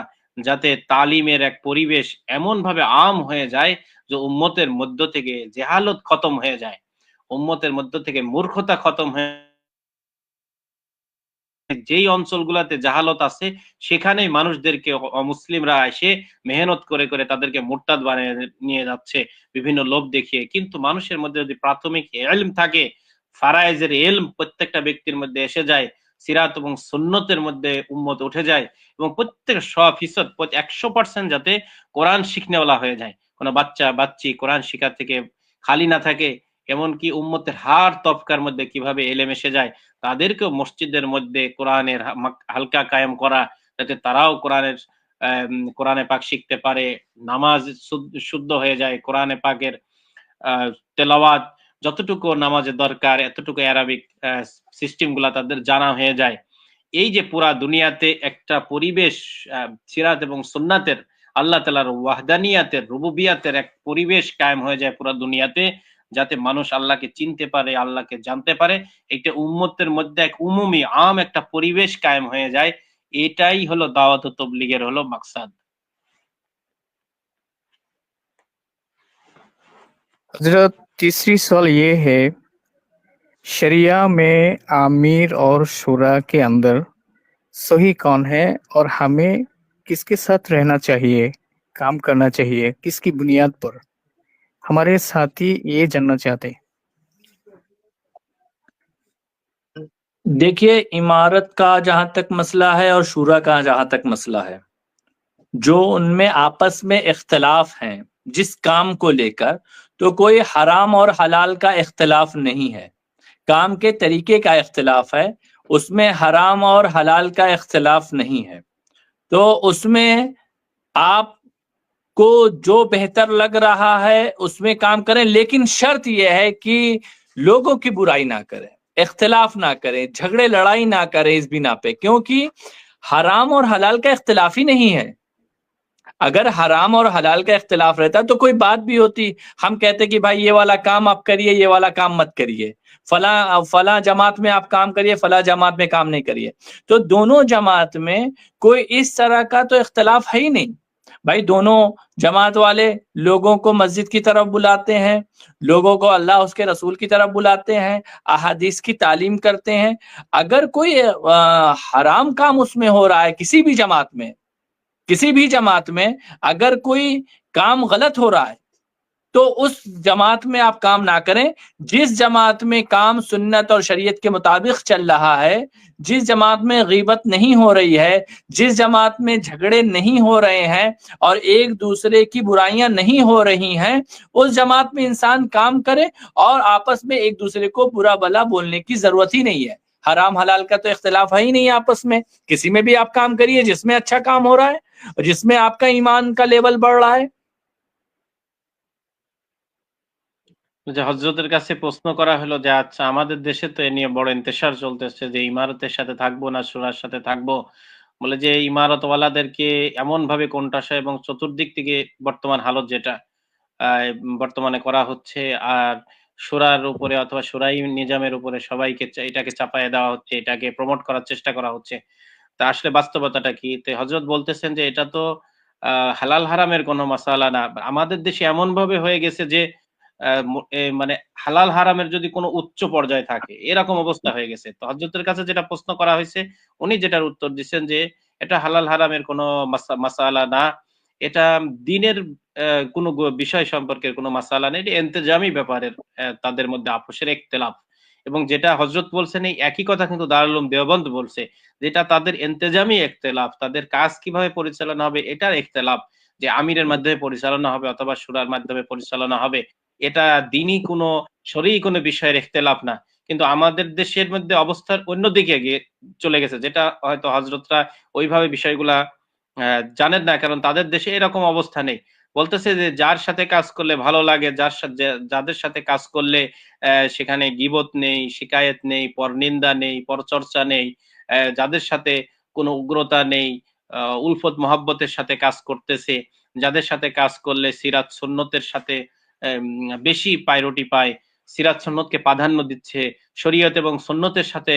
যাতে তালিমের এক পরিবেশ এমন ভাবে আম হয়ে যায় যে উম্মতের মধ্য থেকে জেহালত খতম হয়ে যায়, উম্মতের মধ্য থেকে মূর্খতা খতম হয়ে, যেই অঞ্চলগুলোতে জাহালত আছে সেখানেই মানুষদেরকে অমুসলিমরা এসে মেহনত করে করে তাদেরকে মুরতাদ বানিয়ে নিয়ে যাচ্ছে বিভিন্ন লোভ দেখিয়ে। কিন্তু মানুষের মধ্যে যদি প্রাথমিক ইলম থাকে, ফারায়েজের ইলম প্রত্যেকটা ব্যক্তির মধ্যে এসে যায়, সিরাত এবং সুন্নতের মধ্যে উম্মত উঠে যায় এবং প্রত্যেক 100% যাতে কোরআন শিখনেওয়ালা হয়ে যায়, কোনো বাচ্চা বাচ্চি কোরআন শিক্ষা থেকে খালি না থাকে। এমনকি উম্মতের হার তবকার মধ্যে কিভাবে এলেম এসে যায়, তাদেরকেও মসজিদের মধ্যে কোরআনের হালকা কায়েম করা, যাতে তারাও কোরআনে পাক শিখতে পারে, নামাজ শুদ্ধ হয়ে যায়, কোরআনে পাকের তেলাওয়াত যতটুকু নামাজের দরকার এতটুকু অ্যারাবিক সিস্টেম গুলা তাদের জানা হয়ে যায়। এই যে পুরা দুনিয়াতে একটা পরিবেশ সিরাত এবং সুন্নাতের, আল্লাহ তাআলার ওয়াহদানিয়াতের রুবুবিয়াতের এক পরিবেশ কায়েম হয়ে যায় পুরা দুনিয়াতে, যাতে মানুষ আল্লাহকে চিনতে পারে, আল্লাহকে জানতে পারে, এটা উম্মতের মধ্যে এক উমুমি আম একটা পরিবেশ কায়েম হয়ে যায়। এটাই হলো দাওয়াত ও তাবলীগের হলো মাকসাদ। हजरत तीसरी सवाल ये है, शरिया में आमिर और शुरा के अंदर सही कौन है और हमें किसके साथ रहना चाहिए, काम करना चाहिए, किसकी बुनियाद पर? हमारे साथी ये जानना चाहते हैं। देखिए, इमारत का जहां तक मसला है और शूरा का जहां तक मसला है, जो उनमें आपस में इख्तलाफ हैं जिस काम को लेकर, तो कोई हराम और हलाल का इख्तलाफ नहीं है, काम के तरीके का इख्तलाफ है, उसमें हराम और हलाल का इख्तलाफ नहीं है। तो उसमें आपको जो बेहतर लग रहा है उसमें काम करें, लेकिन शर्त यह है कि लोगों की बुराई ना करें, इख्तलाफ ना करें, झगड़े लड़ाई ना करें इस बिना पे, क्योंकि हराम और हलाल का इख्तलाफ ही नहीं है। अगर हराम और हलाल का इख्तलाफ रहता तो कोई बात भी होती, हम कहते कि भाई ये वाला काम आप करिए, ये वाला काम मत करिए, फला जमात में आप काम करिए, फला जमात में काम नहीं करिए। तो दोनों जमात में कोई इस तरह का तो इख्तलाफ है ही नहीं भाई, दोनों जमात वाले लोगों को मस्जिद की तरफ बुलाते हैं, लोगों को अल्लाह उसके रसूल की तरफ बुलाते हैं, अहादीस की तालीम करते हैं। अगर कोई हराम काम उसमें हो रहा है, किसी भी जमात में अगर कोई काम गलत हो रहा है तो उस जमात में आप काम ना करें। जिस जमात में काम सुन्नत और शरीयत के मुताबिक चल रहा है, जिस जमात में गीबत नहीं हो रही है, जिस जमात में झगड़े नहीं हो रहे हैं और एक दूसरे की बुराइयां नहीं हो रही हैं, उस जमात में इंसान काम करे और आपस में एक दूसरे को बुरा भला बोलने की जरूरत ही नहीं है। हराम हलाल का तो इख्तिलाफ है ही नहीं आपस में, किसी में भी आप काम करिए जिसमें अच्छा काम हो रहा है, जिसमें आपका ईमान का लेवल बढ़ रहा है। যে হযরতের কাছে প্রশ্ন করা হলো যে আচ্ছা আমাদের দেশে তো এ নিয়ে বড় ইন্তেশার চলতেছে যে ইমারতের সাথে থাকবো না শূরার সাথে থাকবো, বলে যে ইমারতওয়ালাদেরকে এমন ভাবে কোণঠাসা এবং চতুর্দিক থেকে বর্তমান হালত যেটা বর্তমানে করা হচ্ছে, আর শূরার উপরে অথবা শূরাই নিজামের উপরে সবাইকে এটাকে চাপায়ে দেওয়া হচ্ছে, এটাকে প্রমোট করার চেষ্টা করা হচ্ছে। তা আসলে বাস্তবতাটা কি? তো হযরত বলতেছেন যে এটা তো হালাল হারামের কোনো মাসালা না। আমাদের দেশে এমন ভাবে হয়ে গেছে যে মানে হালাল হারামের যদি কোনো উচ্চ পর্যায়ে থাকে এরকম অবস্থা হয়ে গেছে। তো হযরতের কাছে যেটা প্রশ্ন করা হয়েছে, উনি যেটার উত্তর দিচ্ছেন যে এটা হালাল হারামের কোনো মাসালা না, এটা দিনের কোনো বিষয় সম্পর্কের কোনো মাসালা নেই, এটা ইন্তেজামি ব্যাপারের তাদের মধ্যে আপোষের ইখতিলাফ। এবং যেটা হযরত বলছেন এই একই কথা কিন্তু দারুল উলুম দেওবন্দ বলছে, যেটা তাদের ইন্তেজামি ইখতিলাফ, তাদের কাজ কিভাবে পরিচালনা হবে এটার ইখতিলাফ, যে আমিরের মাধ্যমে পরিচালনা হবে অথবা শুরার মাধ্যমে পরিচালনা হবে, এটা দ্বীনি কোনো শরঈ কোনো বিষয়ের ইখতিলাফ না। কিন্তু আমাদের দেশের মধ্যে অবস্থার অন্যদিকে গিয়ে চলে গেছে, যেটা হয়তো হযরতরা ওইভাবে বিষয়গুলা জানেন না, কারণ তাদের দেশে এরকম অবস্থা নেই। বলতেছে যে যার সাথে কাজ করলে ভালো লাগে, যাদের সাথে কাজ করলে সেখানে গীবত নেই, শিকায়েত নেই, পরনিন্দা নেই, পরচর্চা নেই, যাদের সাথে কোনো উগ্রতা নেই, উলফত মহাব্বতের সাথে কাজ করতেছে, যাদের সাথে কাজ করলে সিরাত সুন্নতের সাথে বেশি প্রায়োরিটি পায়, সিরাত সুন্নতকে প্রাধান্য দিচ্ছে, শরীয়ত এবং সুন্নতের সাথে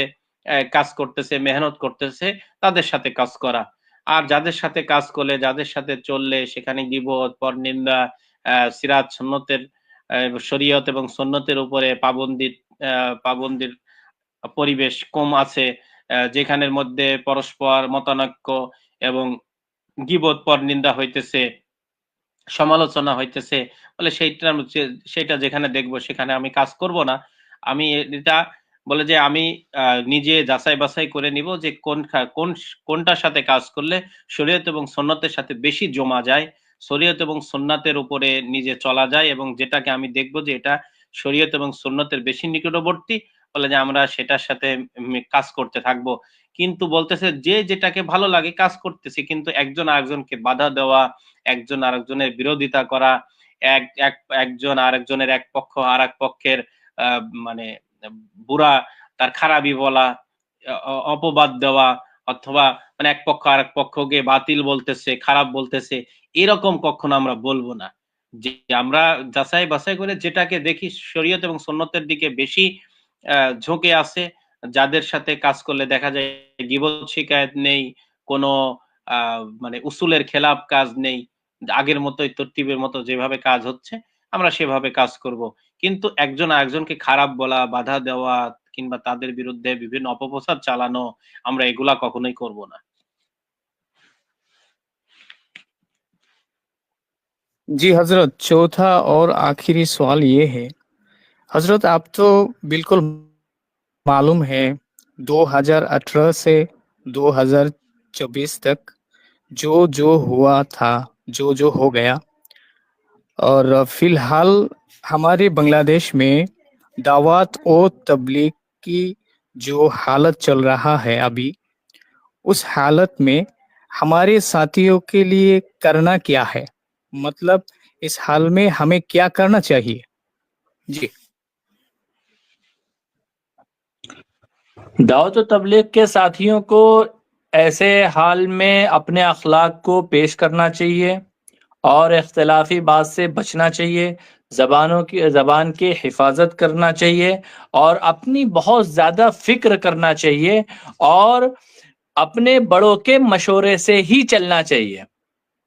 কাজ করতেছে, মেহনত করতেছে, তাদের সাথে কাজ করা। আর যাদের সাথে কাজ করলে, যাদের সাথে চললে সেখানে গীবত, পরনিন্দা, সিরাত সুন্নতের, শরীয়ত এবং সুন্নতের উপরে পাবন্দির পরিবেশ কম আছে, যেখানের মধ্যে পরস্পর মতানৈক্য এবং গীবত, পরনিন্দা হইতেছে, সমালোচনা হইতেছে, বলে সেইটা যেখানে দেখবো সেখানে আমি কাজ করব না। আমি এটা বলে যে আমি নিজে যাচাই বাছাই করে নিব যে কোনটার সাথে কাজ করলে শরীয়ত এবং সুন্নতের সাথে বেশি জমা যায়, শরীয়ত এবং সুন্নাতের উপরে নিজে চলা যায়, এবং যেটাকে আমি দেখবো যে এটা শরীয়ত এবং সুন্নতের বেশি নিকটবর্তী, বলে যে আমরা সেটার সাথে কাজ করতে থাকবো। কিন্তু বলতেছে যে যেটাকে ভালো লাগে কাজ করতেছি, কিন্তু একজন আরেকজনকে বাধা দেওয়া, একজন আরেকজনের বিরোধিতা করা, একজন আরেকজনের এক পক্ষ আর এক পক্ষের মানে বুড়া, তার খারাপই বলা, অপবাদ দেওয়া, অথবা মানে এক পক্ষ আর এক পক্ষকে বাতিল বলতেছে, খারাপ বলতেছে, এরকম কখনো আমরা বলবো না। যে আমরা যাচাই বাছাই করে যেটাকে দেখি শরীয়ত এবং সুন্নতের দিকে বেশি ঝুঁকে আছে, যাদের সাথে কাজ করলে দেখা যায় গীবত শিকায়েত নেই, কোনো মানে উসুলের খেলাফ কাজ নেই, আগের মতোই তরতিবের মতো যেভাবে কাজ হচ্ছে আমরা সেভাবে কাজ করব। কিন্তু একজন আরেকজনকে খারাপ বলা, বাধা দেওয়া, কিংবা তাদের বিরুদ্ধে বিভিন্ন অপপ্রচার চালানো, আমরা এগুলা কখনোই করব না। जी हजरत, चौथा और आखिरी सवाल ये है, हजरत आप तो बिल्कुल मालूम है 2018 से 2024 तक जो जो हुआ था, जो जो हो गया, और फिलहाल हमारे बांग्लादेश में दावत और तबलीग की जो हालत चल रहा है अभी, उस हालत में हमारे साथियों के लिए करना क्या है, मतलब इस हाल में हमें क्या करना चाहिए? जी दावत व तबलीग के साथियों को ऐसे हाल में अपने अखलाक को पेश करना चाहिए और इख्तिलाफी बात से बचना चाहिए, ज़बान की हिफाजत करना चाहिए और अपनी बहुत ज़्यादा फ़िक्र करना चाहिए और अपने बड़ों के मशवरे से ही चलना चाहिए।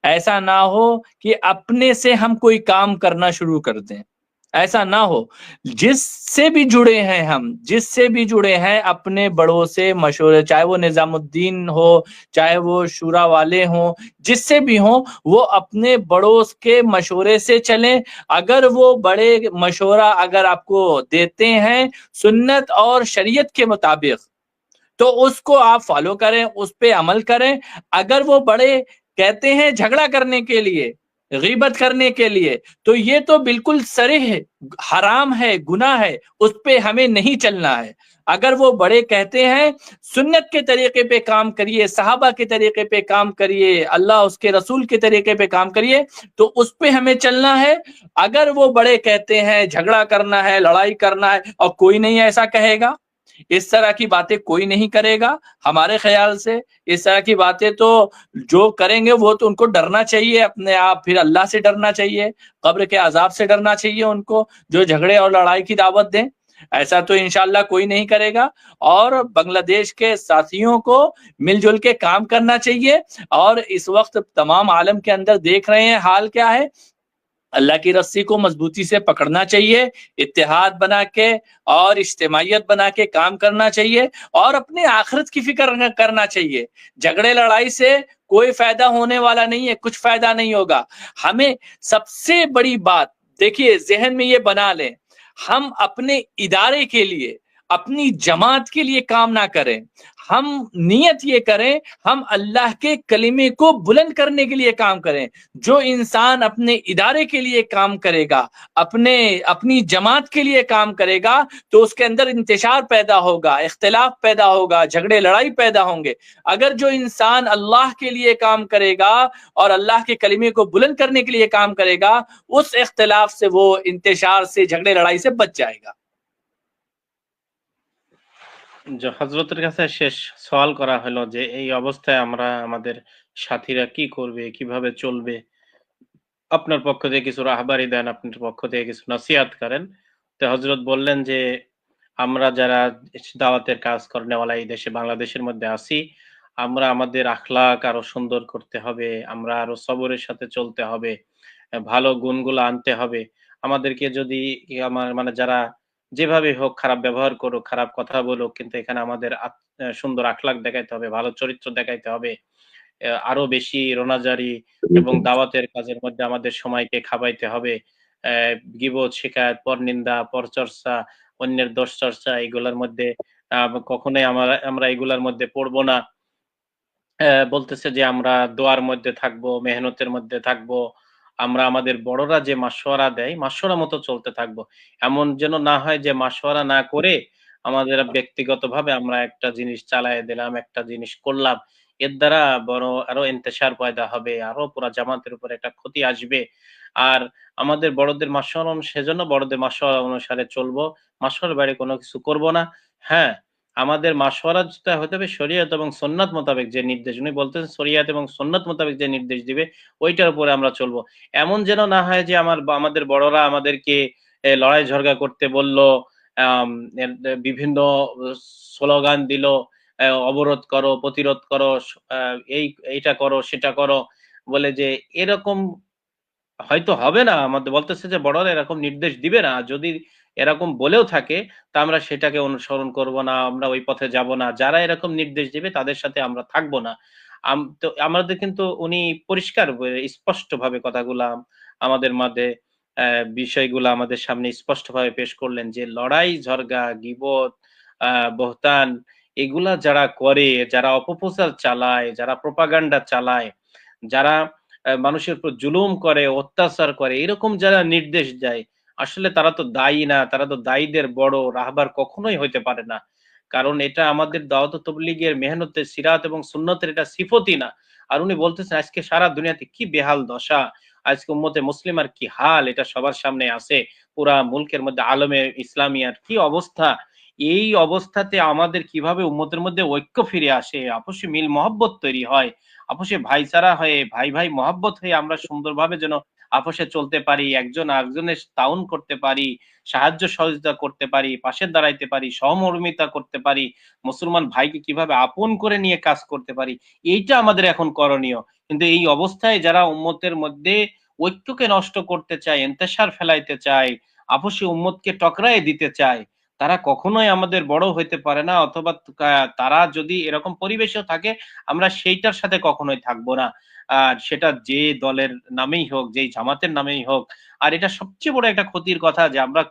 ऐसा ना हो कि अपने से हम कोई काम करना शुरू कर दें, ऐसा ना हो। जिससे भी जुड़े हैं अपने बड़ों से मशवरे, चाहे वो निजामुद्दीन हो, चाहे वो शूरा वाले हों, जिससे भी हों, वो अपने बड़ों के मशवरे से चलें। अगर वो बड़े मशवरा अगर आपको देते हैं सुन्नत और शरीयत के मुताबिक, तो उसको आप फॉलो करें, उस पे अमल करें। अगर वो बड़े कहते हैं झगड़ा करने के लिए, गीबत करने के लिए, तो ये तो बिल्कुल सरीह हराम है, गुनाह है, उस पे हमें नहीं चलना है। अगर वो बड़े कहते हैं सुन्नत के तरीके पे काम करिए, सहाबा के तरीके पे काम करिए, अल्लाह उसके रसूल के तरीके पे काम करिए, तो उस पे हमें चलना है। अगर वो बड़े कहते हैं झगड़ा करना है, लड़ाई करना है, और कोई नहीं ऐसा कहेगा, इस तरह की बातें कोई नहीं करेगा, हमारे ख्याल से इस तरह की बातें तो जो करेंगे वो तो उनको डरना चाहिए अपने आप, फिर अल्लाह से डरना चाहिए, कब्र के अजाब से डरना चाहिए उनको, जो झगड़े और लड़ाई की दावत दें। ऐसा तो इंशाअल्लाह कोई नहीं करेगा। और बांग्लादेश के साथियों को मिलजुल के काम करना चाहिए। और इस वक्त तमाम आलम के अंदर देख रहे हैं हाल क्या है, अल्लाह की रस्सी को मजबूती से पकड़ना चाहिए, इत्तेहाद बना के और इज्तिमाइयत बना के काम करना चाहिए और अपनी आखिरत की फिक्र करना चाहिए। झगड़े लड़ाई से कोई फायदा होने वाला नहीं है, कुछ फायदा नहीं होगा। हमें सबसे बड़ी बात देखिए, जहन में ये बना लें, हम अपने इदारे के लिए, अपनी जमात के लिए काम ना करें, हम नियत ये करें, हम अल्लाह के कलिमे को बुलंद करने के लिए काम करें। जो इंसान अपने इदारे के लिए काम करेगा, अपनी जमात के लिए काम करेगा, तो उसके अंदर इंतशार पैदा होगा, इख्तिलाफ पैदा होगा, झगड़े लड़ाई पैदा होंगे। अगर जो इंसान अल्लाह के लिए काम करेगा और अल्लाह के कलिमे को बुलंद करने के लिए काम करेगा, उस इख्तिलाफ से, वो इंतशार से, झगड़े लड़ाई से बच जाएगा। হযরতের কাছে শেষ সওয়াল করা হলো যে এই অবস্থায় আমরা আমাদের সাথীরা কি করবে, কিভাবে চলবে? আপনার পক্ষ থেকে কিছু রাহবারি দেন, আপনার পক্ষ থেকে কিছু নসিহত করেন। তো হযরত বললেন যে আমরা যারা দাওয়াতের কাজ করনেওয়ালা এই দেশে বাংলাদেশের মধ্যে আছি, আমরা আমাদের আখলাক আরো সুন্দর করতে হবে, আমরা আরো সবরের সাথে চলতে হবে, ভালো গুণগুলো আনতে হবে। আমাদেরকে যদি আমার মানে যারা যেভাবে হোক খারাপ ব্যবহার করুক, খারাপ কথা বলুক, কিন্তু এখানে আমাদের সুন্দর আখলাক দেখাইতে হবে, ভালো চরিত্র দেখাইতে হবে। আরো বেশি রোনাজারি এবং দাওয়াতের কাজের মধ্যে আমাদের সময়কে খাপাইতে হবে। গীবত, শিকায়াত, পরনিন্দা, পরচর্চা, অন্যের দোষ চর্চা এগুলার মধ্যে কখনোই আমরা এগুলার মধ্যে পড়বো না। বলতেছে যে আমরা দোয়ার মধ্যে থাকবো, মেহনতের মধ্যে থাকবো। আমরা আমাদের বড়রা যে মাসওয়ারা দেয়, মাসওয়ারা মতো চলতে থাকবো। এমন যেন না হয় যে মাসওয়ারা না করে আমাদের ব্যক্তিগতভাবে আমরা একটা জিনিস চালায়ে দিলাম, একটা জিনিস করলাম। এর দ্বারা বড় আরো ইন্তেশার পয়দা হবে, আরো পুরা জামাতের উপর একটা ক্ষতি আসবে। আর আমাদের বড়দের মাসওয়ারা সেজন্য বড়দের মাসওয়ারা অনুসারে চলবো। মাসওয়ারার বাইরে কোনো কিছু করব না। হ্যাঁ, আমাদের মাসওয়ারাটা হতে হবে শরীয়ত এবং সুন্নাত মোতাবেক যে নির্দেশ। উনি বলতেছেন শরীয়ত এবং সুন্নাত মোতাবেক যে নির্দেশ দিবে ওইটার উপরে আমরা চলবো। এমন যেন না হয় যে আমাদের বড়রা আমাদেরকে লড়াই ঝগড়া করতে বলল, আম এর বিভিন্ন স্লোগান দিল, অবরোধ করো, প্রতিরোধ করো, এইটা করো, সেটা করো বলে যে এরকম হয়তো হবে না। আমাদের বলতেছে যে বড়রা এরকম নির্দেশ দিবে না। যদি এরকম বলেও থাকে তা আমরা সেটাকে অনুসরণ করব না, আমরা ওই পথে যাব না। যারা এরকম নির্দেশ দিবে তাদের সাথে আমরা থাকবো না। তো আমাদের কিন্তু উনি পরিষ্কার স্পষ্টভাবে কথাগুলা আমাদের মাঝে বিষয়গুলা আমাদের সামনে স্পষ্টভাবে পেশ করলেন যে লড়াই, ঝগড়া, গীবত, বহতান এগুলা যারা করে, যারা অপপ্রচার চালায়, যারা প্রোপাগান্ডা চালায়, যারা মানুষের উপর জুলুম করে, অত্যাচার করে, এরকম যারা নির্দেশ দেয়, আসলে তারা তো দায়ী না, তারা তো দায়ীদের বড় রাহবার কখনোই হইতে পারে না। কারণ এটা আমাদের দাওয়াত ও তাবলীগের মেহনতের সিরাত এবং সুন্নতের এটা সিফতই না। আর উনি বলতেছেন আজকে সারা দুনিয়াতে কি বেহাল দশা, আজকে উম্মতে মুসলিমার কি হাল এটা সবার সামনে আছে। পুরা মুলকের মধ্যে আলমে ইসলামিয়ার কি অবস্থা। এই অবস্থাতে আমাদের কিভাবে উম্মতের মধ্যে ঐক্য ফিরে আসে, আপসে মিল মহব্বত তৈরি হয়, আপসে ভাইচারা হয়ে ভাই ভাই মহব্বত হয়ে আমরা সুন্দরভাবে যেন আপসে চলতে পারি, একজন আরেকজনের তাউন করতে পারি, সাহায্য সহযোগিতা করতে পারি, পাশে দাঁড়াইতে পারি, সহমর্মিতা করতে পারি, মুসলমান ভাইকে কিভাবে আপন করে নিয়ে কাজ করতে পারি, এইটা আমাদের এখন করণীয়। কিন্তু এই অবস্থায় যারা উম্মতের মধ্যে ঐক্যকে নষ্ট করতে চায়, ইন্তেশার ফেলাইতে চায়, আপসে উম্মতকে টকরায়ে দিতে চায়, তারা কখনোই আমাদের বড় হইতে পারে না। অথবা তারা যদি এরকম পরিবেশেও থাকে আমরা সেইটার সাথে কখনোই থাকবো না। আর সেটা যে দলের নামেই হোক, যেই জামাতের নামেই হোক। আর এটা সবচেয়ে বড় একটা ক্ষতির কথা যে আমরা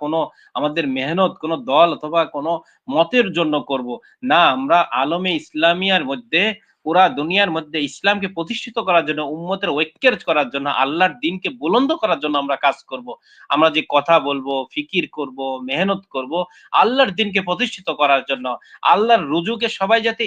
আমাদের মেহনত কোনো দল অথবা কোনো মতের জন্য করব না। আমরা আলমে ইসলামিয়ার মধ্যে পুরা দুনিয়ার মধ্যে ইসলামকে প্রতিষ্ঠিত করার জন্য, উম্মতের ঐক্যের করার জন্য, আল্লাহর দ্বীনকে বুলন্দ করার জন্য আমরা কাজ করব। আমরা যে কথা বলবো, ফিকির করব, মেহনত করব আল্লাহর দ্বীনকে প্রতিষ্ঠিত করার জন্য, আল্লাহর রুজুকে সবাই যাতে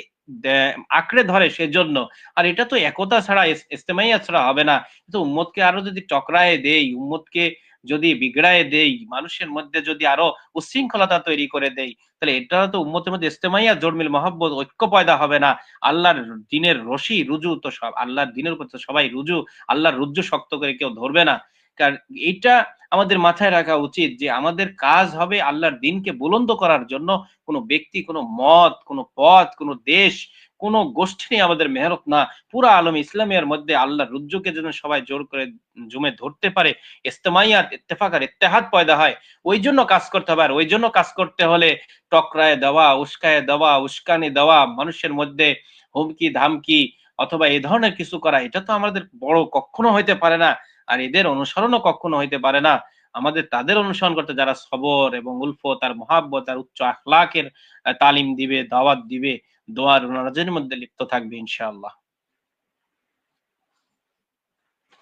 আঁকড়ে ধরে সেজন্য। আর এটা তো একতা ছাড়া, ইজতেমাইয়া ছাড়া হবে না। কিন্তু উম্মতকে আরো যদি টকরায়ে দেই, উম্মতকে যদি বিগড়ায়ে দেই, মানুষের মধ্যে যদি আরো উচ্ছৃঙ্খলতা তৈরি করে দেই, তাহলে এটা তো উম্মতের মধ্যে ইজতেমাইয়া জোরমিল মহব্বত ঐক্য পয়দা হবে না। আল্লাহর দ্বীনের রশি রুজু তো সব আল্লাহর দ্বীনের উপর তো সবাই রুজু, আল্লাহর রুজু শক্ত করে কেউ ধরবে না। কারণ এইটা আমাদের মাথায় রাখা উচিত যে আমাদের কাজ হবে আল্লাহর দ্বীনকে বুলন্দ করার জন্য। কোনো ব্যক্তি, কোনো মত, কোনো পথ, কোনো দেশ, কোনো গোষ্ঠী নেই আমাদের মেহনত না, পুরা আলম ইসলামের মধ্যে আল্লাহর রুজ্জুকে যেন সবাই জোর করে জুমে ধরতে পারে, ইস্তেমাইয়াত, ইত্তেফাক আর ইত্তেহাদ পয়দা হয়, ওই জন্য কাজ করতে হবে। আর ওই জন্য কাজ করতে হলে টকরায় দেওয়া, উস্কায় দেওয়া, উস্কানি দেওয়া, মানুষের মধ্যে হুমকি ধামকি অথবা এই ধরনের কিছু করা, এটা তো আমাদের বড় কখনো হইতে পারে না। আর এদের অনুসরণও কখনো হইতে পারে না। আমাদের তাদের অনুসরণ করতে যারা সবর এবং উলফত আর মহাব্বত আর উচ্চ আখলাকের তালিম দিবে, দাওয়াত দিবে, দোয়ার নামাজের মধ্যে লিপ্ত থাকবে ইনশাআল্লাহ।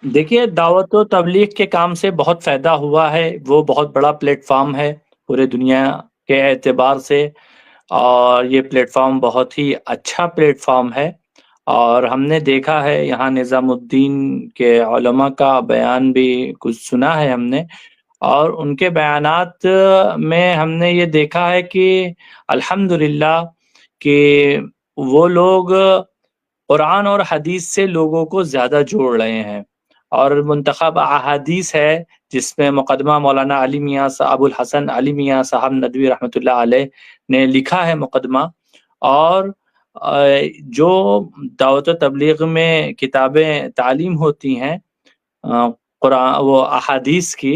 देखिए, दावत व तबलीग के काम से बहुत फ़ायदा हुआ है। वो बहुत बड़ा प्लेटफ़ॉर्म है पूरे दुनिया के एतबार से, और ये प्लेटफ़ॉर्म बहुत ही अच्छा प्लेटफ़ॉर्म है। और हमने देखा है यहाँ निज़ामुद्दीन के उलमा का बयान भी कुछ सुना है हमने, और उनके बयानात में हमने ये देखा है कि अल्हम्दुलिल्लाह कि वो लोग कुरान और हदीस से लोगों को ज़्यादा जोड़ रहे हैं। और मुंतखब अहादीस है जिसमें मुकदमा मौलाना अली मियाँ अबुल हसन अली मियाँ साहब नदवी रहमतुल्लाह अलैह ने लिखा है मुकदमा। और जो दावत व तबलीग में किताबें तालीम होती हैं कुरान वो अहादीस की,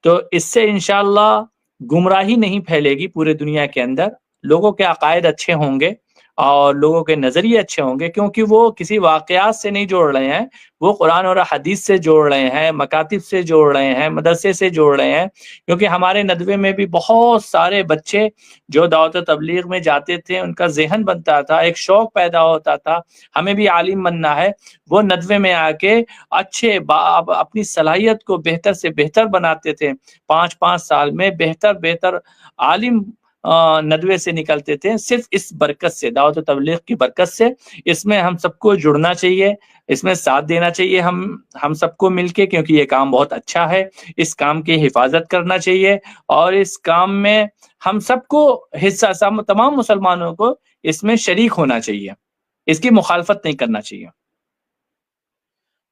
तो इससे इंशाअल्लाह गुमराही नहीं फैलेगी पूरे दुनिया के अंदर। लोगों के अकायद अच्छे होंगे और लोगों के नज़रिए अच्छे होंगे, क्योंकि वो किसी वाक़यात से नहीं जोड़ रहे हैं, वो कुरान और हदीस से जोड़ रहे हैं, मकातिब से जोड़ रहे हैं, मदरसे से जोड़ रहे हैं। क्योंकि हमारे नदवे में भी बहुत सारे बच्चे जो दावत तबलीग में जाते थे, उनका ज़हन बनता था, एक शौक़ पैदा होता था, हमें भी आलिम बनना है। वो नदवे में आके अच्छे अपनी सलाहियत को बेहतर से बेहतर बनाते थे। 5-5 साल में बेहतर आलिम नदवे से निकलते थे, सिर्फ इस बरकत से, दावत व तबलीग की बरकत से। इसमें हम सबको जुड़ना चाहिए, इसमें साथ देना चाहिए हम सबको मिलके, क्योंकि ये काम बहुत अच्छा है। इस काम की हिफाजत करना चाहिए और इस काम में हम सबको हिस्सा, तमाम मुसलमानों को इसमें शरीक होना चाहिए, इसकी मुखालफत नहीं करना चाहिए।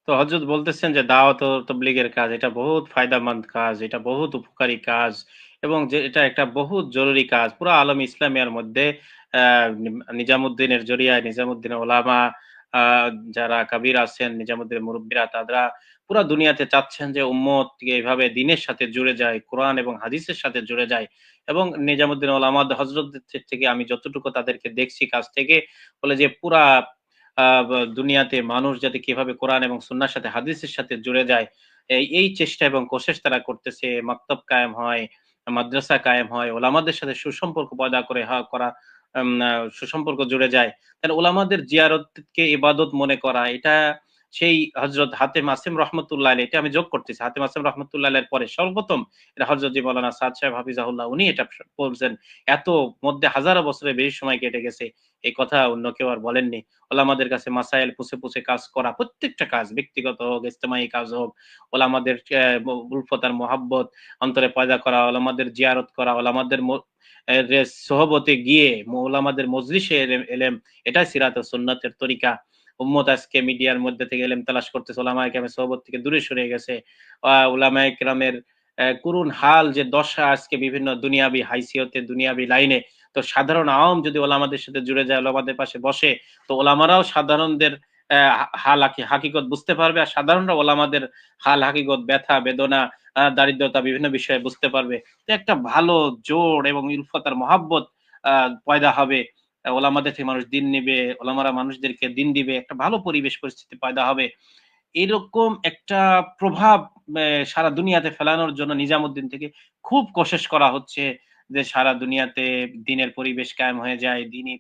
তো হযরত বলতেছেন যে দাওয়াত ও তাবলীগের কাজ এটা বহুত ফায়দামন্দ কাজ, এটা বহুত উপকারী কাজ এবং যে এটা একটা বহুত জরুরি কাজ। পুরা আলম ইসলামিয়ার মধ্যে নিজামুদ্দিনের জরিয়ায়, নিজামুদ্দিনের ওলামা যারা কাবীর আছেন, নিজামুদ্দিনের মুরব্বিরা, তারা পুরা দুনিয়াতে চাচ্ছেন যে উম্মতকে এভাবে দ্বীনের সাথে জুড়ে যায়, কোরআন এবং হাদিসের সাথে জুড়ে যায়। এবং নিজামুদ্দিন ওলামা হযরতদের থেকে আমি যতটুকু তাদেরকে দেখছি কাছ থেকে, বলে যে পুরা দুনিয়াতে মানুষ যাতে কিভাবে কোরআন এবং সুন্নাহর সাথে হাদিসের সাথে জুড়ে যায়, এই চেষ্টা এবং কোশিশ তারা করতেছে। মাকতাব কায়েম হয়, মাদ্রাসা কায়েম হয়, ওলামাদের সাথে সুসম্পর্ক পয়দা করা, সুসম্পর্ক জুড়ে যায়। তাহলে ওলামাদের জিয়ারতকে ইবাদত মনে করা, এটা সেই হযরত হাতেম আসিম রহমতুল্লাহ আলাইহি, এটা আমি যোগ করতেছি, হাতেম আসিম রহমতুল্লাহ আলাইহির পরে সর্বপ্রথম এটা হযরত জি মাওলানা সাদ সাহেব হাফিজাহুল্লাহ, উনি এটা বলছেন। এত মধ্যে হাজারো বছরের বেশি সময় কেটে গেছে, এই কথা অন্য কেউ আর বলেননি। ওলামাদের কাছে মাসাইল পুছে কাজ করা, প্রত্যেকটা কাজ, ব্যক্তিগত হোক, ইজতেমাই কাজ হোক, ওলামাদের উলফত আর মোহাব্বত অন্তরে পয়দা করা, ওলামাদের জিয়ারত করা, ওলামাদের সোহবতে গিয়ে ওলামাদের মজলিসে এলেম, এটাই সিরাত ও সুন্নাতের তরিকা। উম্মত আজকে মিডিয়ার মধ্যে থেকে এলেম তালাশ করতেছে, ওলামায়ে কেরামের সোহবত থেকে দূরে সরে গেছে। ওলামায়ে কেরামের করুণ হাল, যে দশা আজকে বিভিন্ন দুনিয়াবি হাইসিয়তে, দুনিয়াবি লাইনে। তো সাধারণ আওয়াম যদি ওলামাদের সাথে জুড়ে যায়, ওলামাদের পাশে বসে, তো ওলামারাও সাধারণদের হাল হাকিকত বুঝতে পারবে, আর সাধারণরা ওলামাদের হাল হাকিকত, ব্যথা বেদনা, দারিদ্রতা, বিভিন্ন বিষয়ে বুঝতে পারবে। তো একটা ভালো জোড় এবং উলফত আর মহাব্বত পয়দা হবে। ওলামাদের থেকে মানুষ দিন নিবে, ওলামারা মানুষদেরকে দিন দিবে, একটা ভালো পরিবেশ পরিস্থিতি পয়দা হবে। এরকম একটা প্রভাব সারা দুনিয়াতে ফেলানোর জন্য নিজামুদ্দিন থেকে খুব কোশিশ করা হচ্ছে, যে সারা দুনিয়াতে দ্বীনের পরিবেশ কায়েম হয়ে যায়, দ্বীনি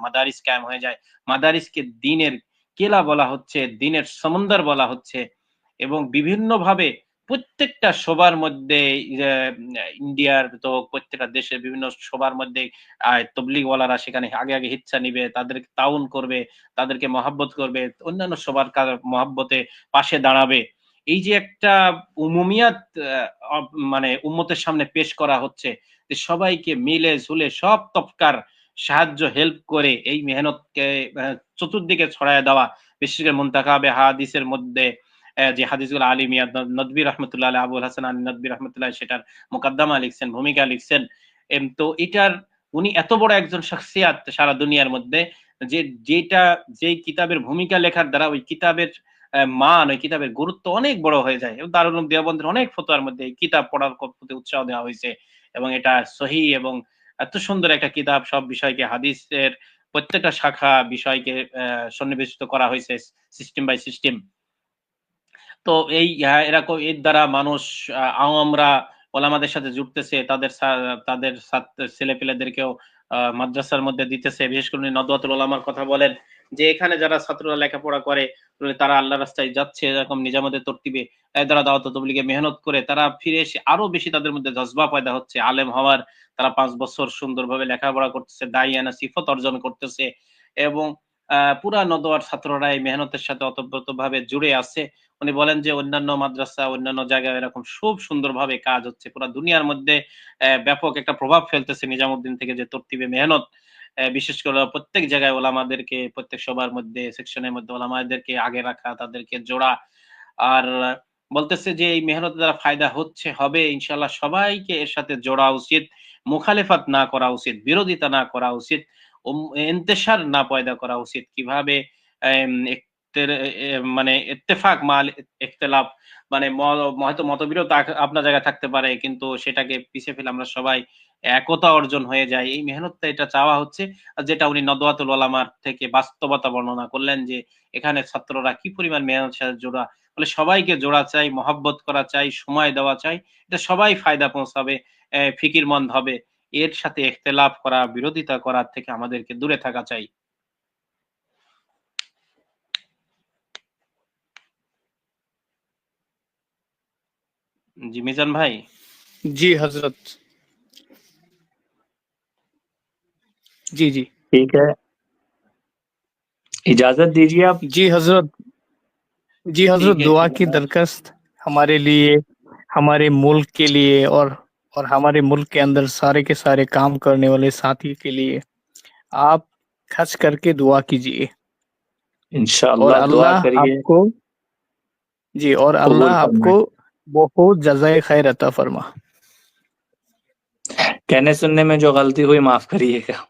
মাদারিস কায়েম হয়ে যায়। মাদারিসকে দ্বীনের কেলা বলা হচ্ছে, দ্বীনের সমুন্দর বলা হচ্ছে, এবং বিভিন্নভাবে প্রত্যেকটা সবার মধ্যে ইন্ডিয়ার তো প্রত্যেকটা দেশের বিভিন্ন সবার মধ্যে তবলিগওয়ালারা সেখানে আগে হিচ্ছা নিবে, তাদেরকে তাউন করবে, তাদেরকে মহাব্বত করবে, অন্যান্য সবার মহাব্বতে পাশে দাঁড়াবে। এই যে একটা উমুমিয়াত মানে উম্মতের সামনে পেশ করা হচ্ছে, যে সবাইকে মিলে ঝুলে সব তবকার সাহায্য হেল্প করে এই মেহনতকে চতুর্দিকে ছড়ায় দেওয়া। বিশেষ করে মুনতাখাবে হাদিসের মধ্যে যে হাদিসগুলো আলী মিয়া নদভী রহমতুল্লাহ আলাইহি, আবুল হাসান আলী নদভী রহমতুল্লাহ সেটার মুকদ্দমা লিখছেন, ভূমিকা লিখছেন। তো এটার উনি এত বড় একজন শখসিয়াত সারা দুনিয়ার মধ্যে, যেই কিতাবের ভূমিকা লেখার দ্বারা ওই কিতাবের মান, ওই কিতাবের গুরুত্ব অনেক বড় হয়ে যায়। দারুল উলুম দেওবন্দের অনেক ফতোয়ার মধ্যে এই কিতাব পড়ার প্রতি উৎসাহ দেওয়া হয়েছে এবং এটা সহিহ এবং এত সুন্দর একটা কিতাব, সব বিষয়কে হাদিসের প্রত্যেকটা শাখা বিষয়কে সন্নিবেশিত করা হয়েছে সিস্টেম বাই সিস্টেম। তো এই এরকম এর দ্বারা মানুষ আওয়ামরা ওলামাদের সাথে জুড়তেছে, তাদের ছেলেপেলেদেরকেও মাদ্রাসার মধ্যে দিতেছে। বিশেষ করে নদওয়াতুল ওলামার কথা বলেন যে এখানে যারা ছাত্ররা লেখাপড়া করে তারা আল্লাহ রাস্তায় যাচ্ছে এরকম নিজামতের তরতিবে দ্বারা দাওয়াত তাবলীগে মেহনত করে তারা ফিরে এসে আরো বেশি তাদের মধ্যে জজবা পয়দা হচ্ছে আলেম হওয়ার। তারা 5 বছর সুন্দরভাবে লেখাপড়া করতেছে, দাইয়ানা সিফত অর্জন করতেছে এবং পুরা নদওয়ার ছাত্ররা এই মেহনতের সাথে অতপ্রতভাবে জুড়ে আছে। উনি বলেন যে অন্যান্য মাদ্রাসা অন্যান্য জায়গায় এরকম খুব সুন্দরভাবে কাজ হচ্ছে, পুরো দুনিয়ার মধ্যে ব্যাপক একটা প্রভাব ফেলতেছে নিজামুদ্দিন থেকে যে তরতিবে মেহনত। বিশেষ করে প্রত্যেক জায়গায় ওলামাদেরকে, প্রত্যেক সবার মধ্যে সেকশনের মধ্যে ওলামাদেরকে আগে রাখা, তাদেরকে জোড়া। আর বলতেছে যে এই মেহনতের দ্বারা ফায়দা হবে ইনশাআল্লাহ, সবাইকে এর সাথে জোড়া উচিত, মুখালেফাত না করা উচিত, বিরোধিতা না করা উচিত, ইন্তেশার না পয়দা করা উচিত। কিভাবে মানে ইত্তেফাক মাল ইখতিলাফ, মানে হয়তো মতবিরোধ আপনার জায়গায় থাকতে পারে কিন্তু সেটাকে পিছিয়ে ফেলে আমরা সবাই একতা অর্জন হয়ে যায়। এই মেহনতটা এটা চাওয়া হচ্ছে, যেটা উনি নদওয়াতুল ওলামার থেকে বাস্তবতা বর্ণনা করলেন যে এখানে ছাত্ররা কি পরিমাণ মেহনতের সাথে জোড়া। বলে সবাইকে জোড়া চাই, মহব্বত করা চাই, সময় দেওয়া চাই, এটা সবাই ফায়দা পৌঁছাবে, ফিকিরমন্দ হবে। এর সাথে ইখতিলাফ করা, বিরোধিতা করার থেকে আমাদেরকে দূরে থাকা চাই। জি মিজান ভাই। जी हजरत, जी जी ठीक है, इजाजत दीजिए आप। जी हजरत, जी हजरत, ठीक है, दुआ ठीक है। की दरखास्त हमारे लिए, हमारे मुल्क के लिए और हमारे मुल्क के अंदर सारे के सारे काम करने वाले साथी के लिए आप खर्च करके दुआ कीजिए और इंशाअल्लाह दुआ अल्लाह करिए, आपको, जी, और कबूल अल्लाह फरमाए। आपको बहुत जज़ाए खैर अता फरमा। कहने सुनने में जो गलती हुई माफ करिएगा।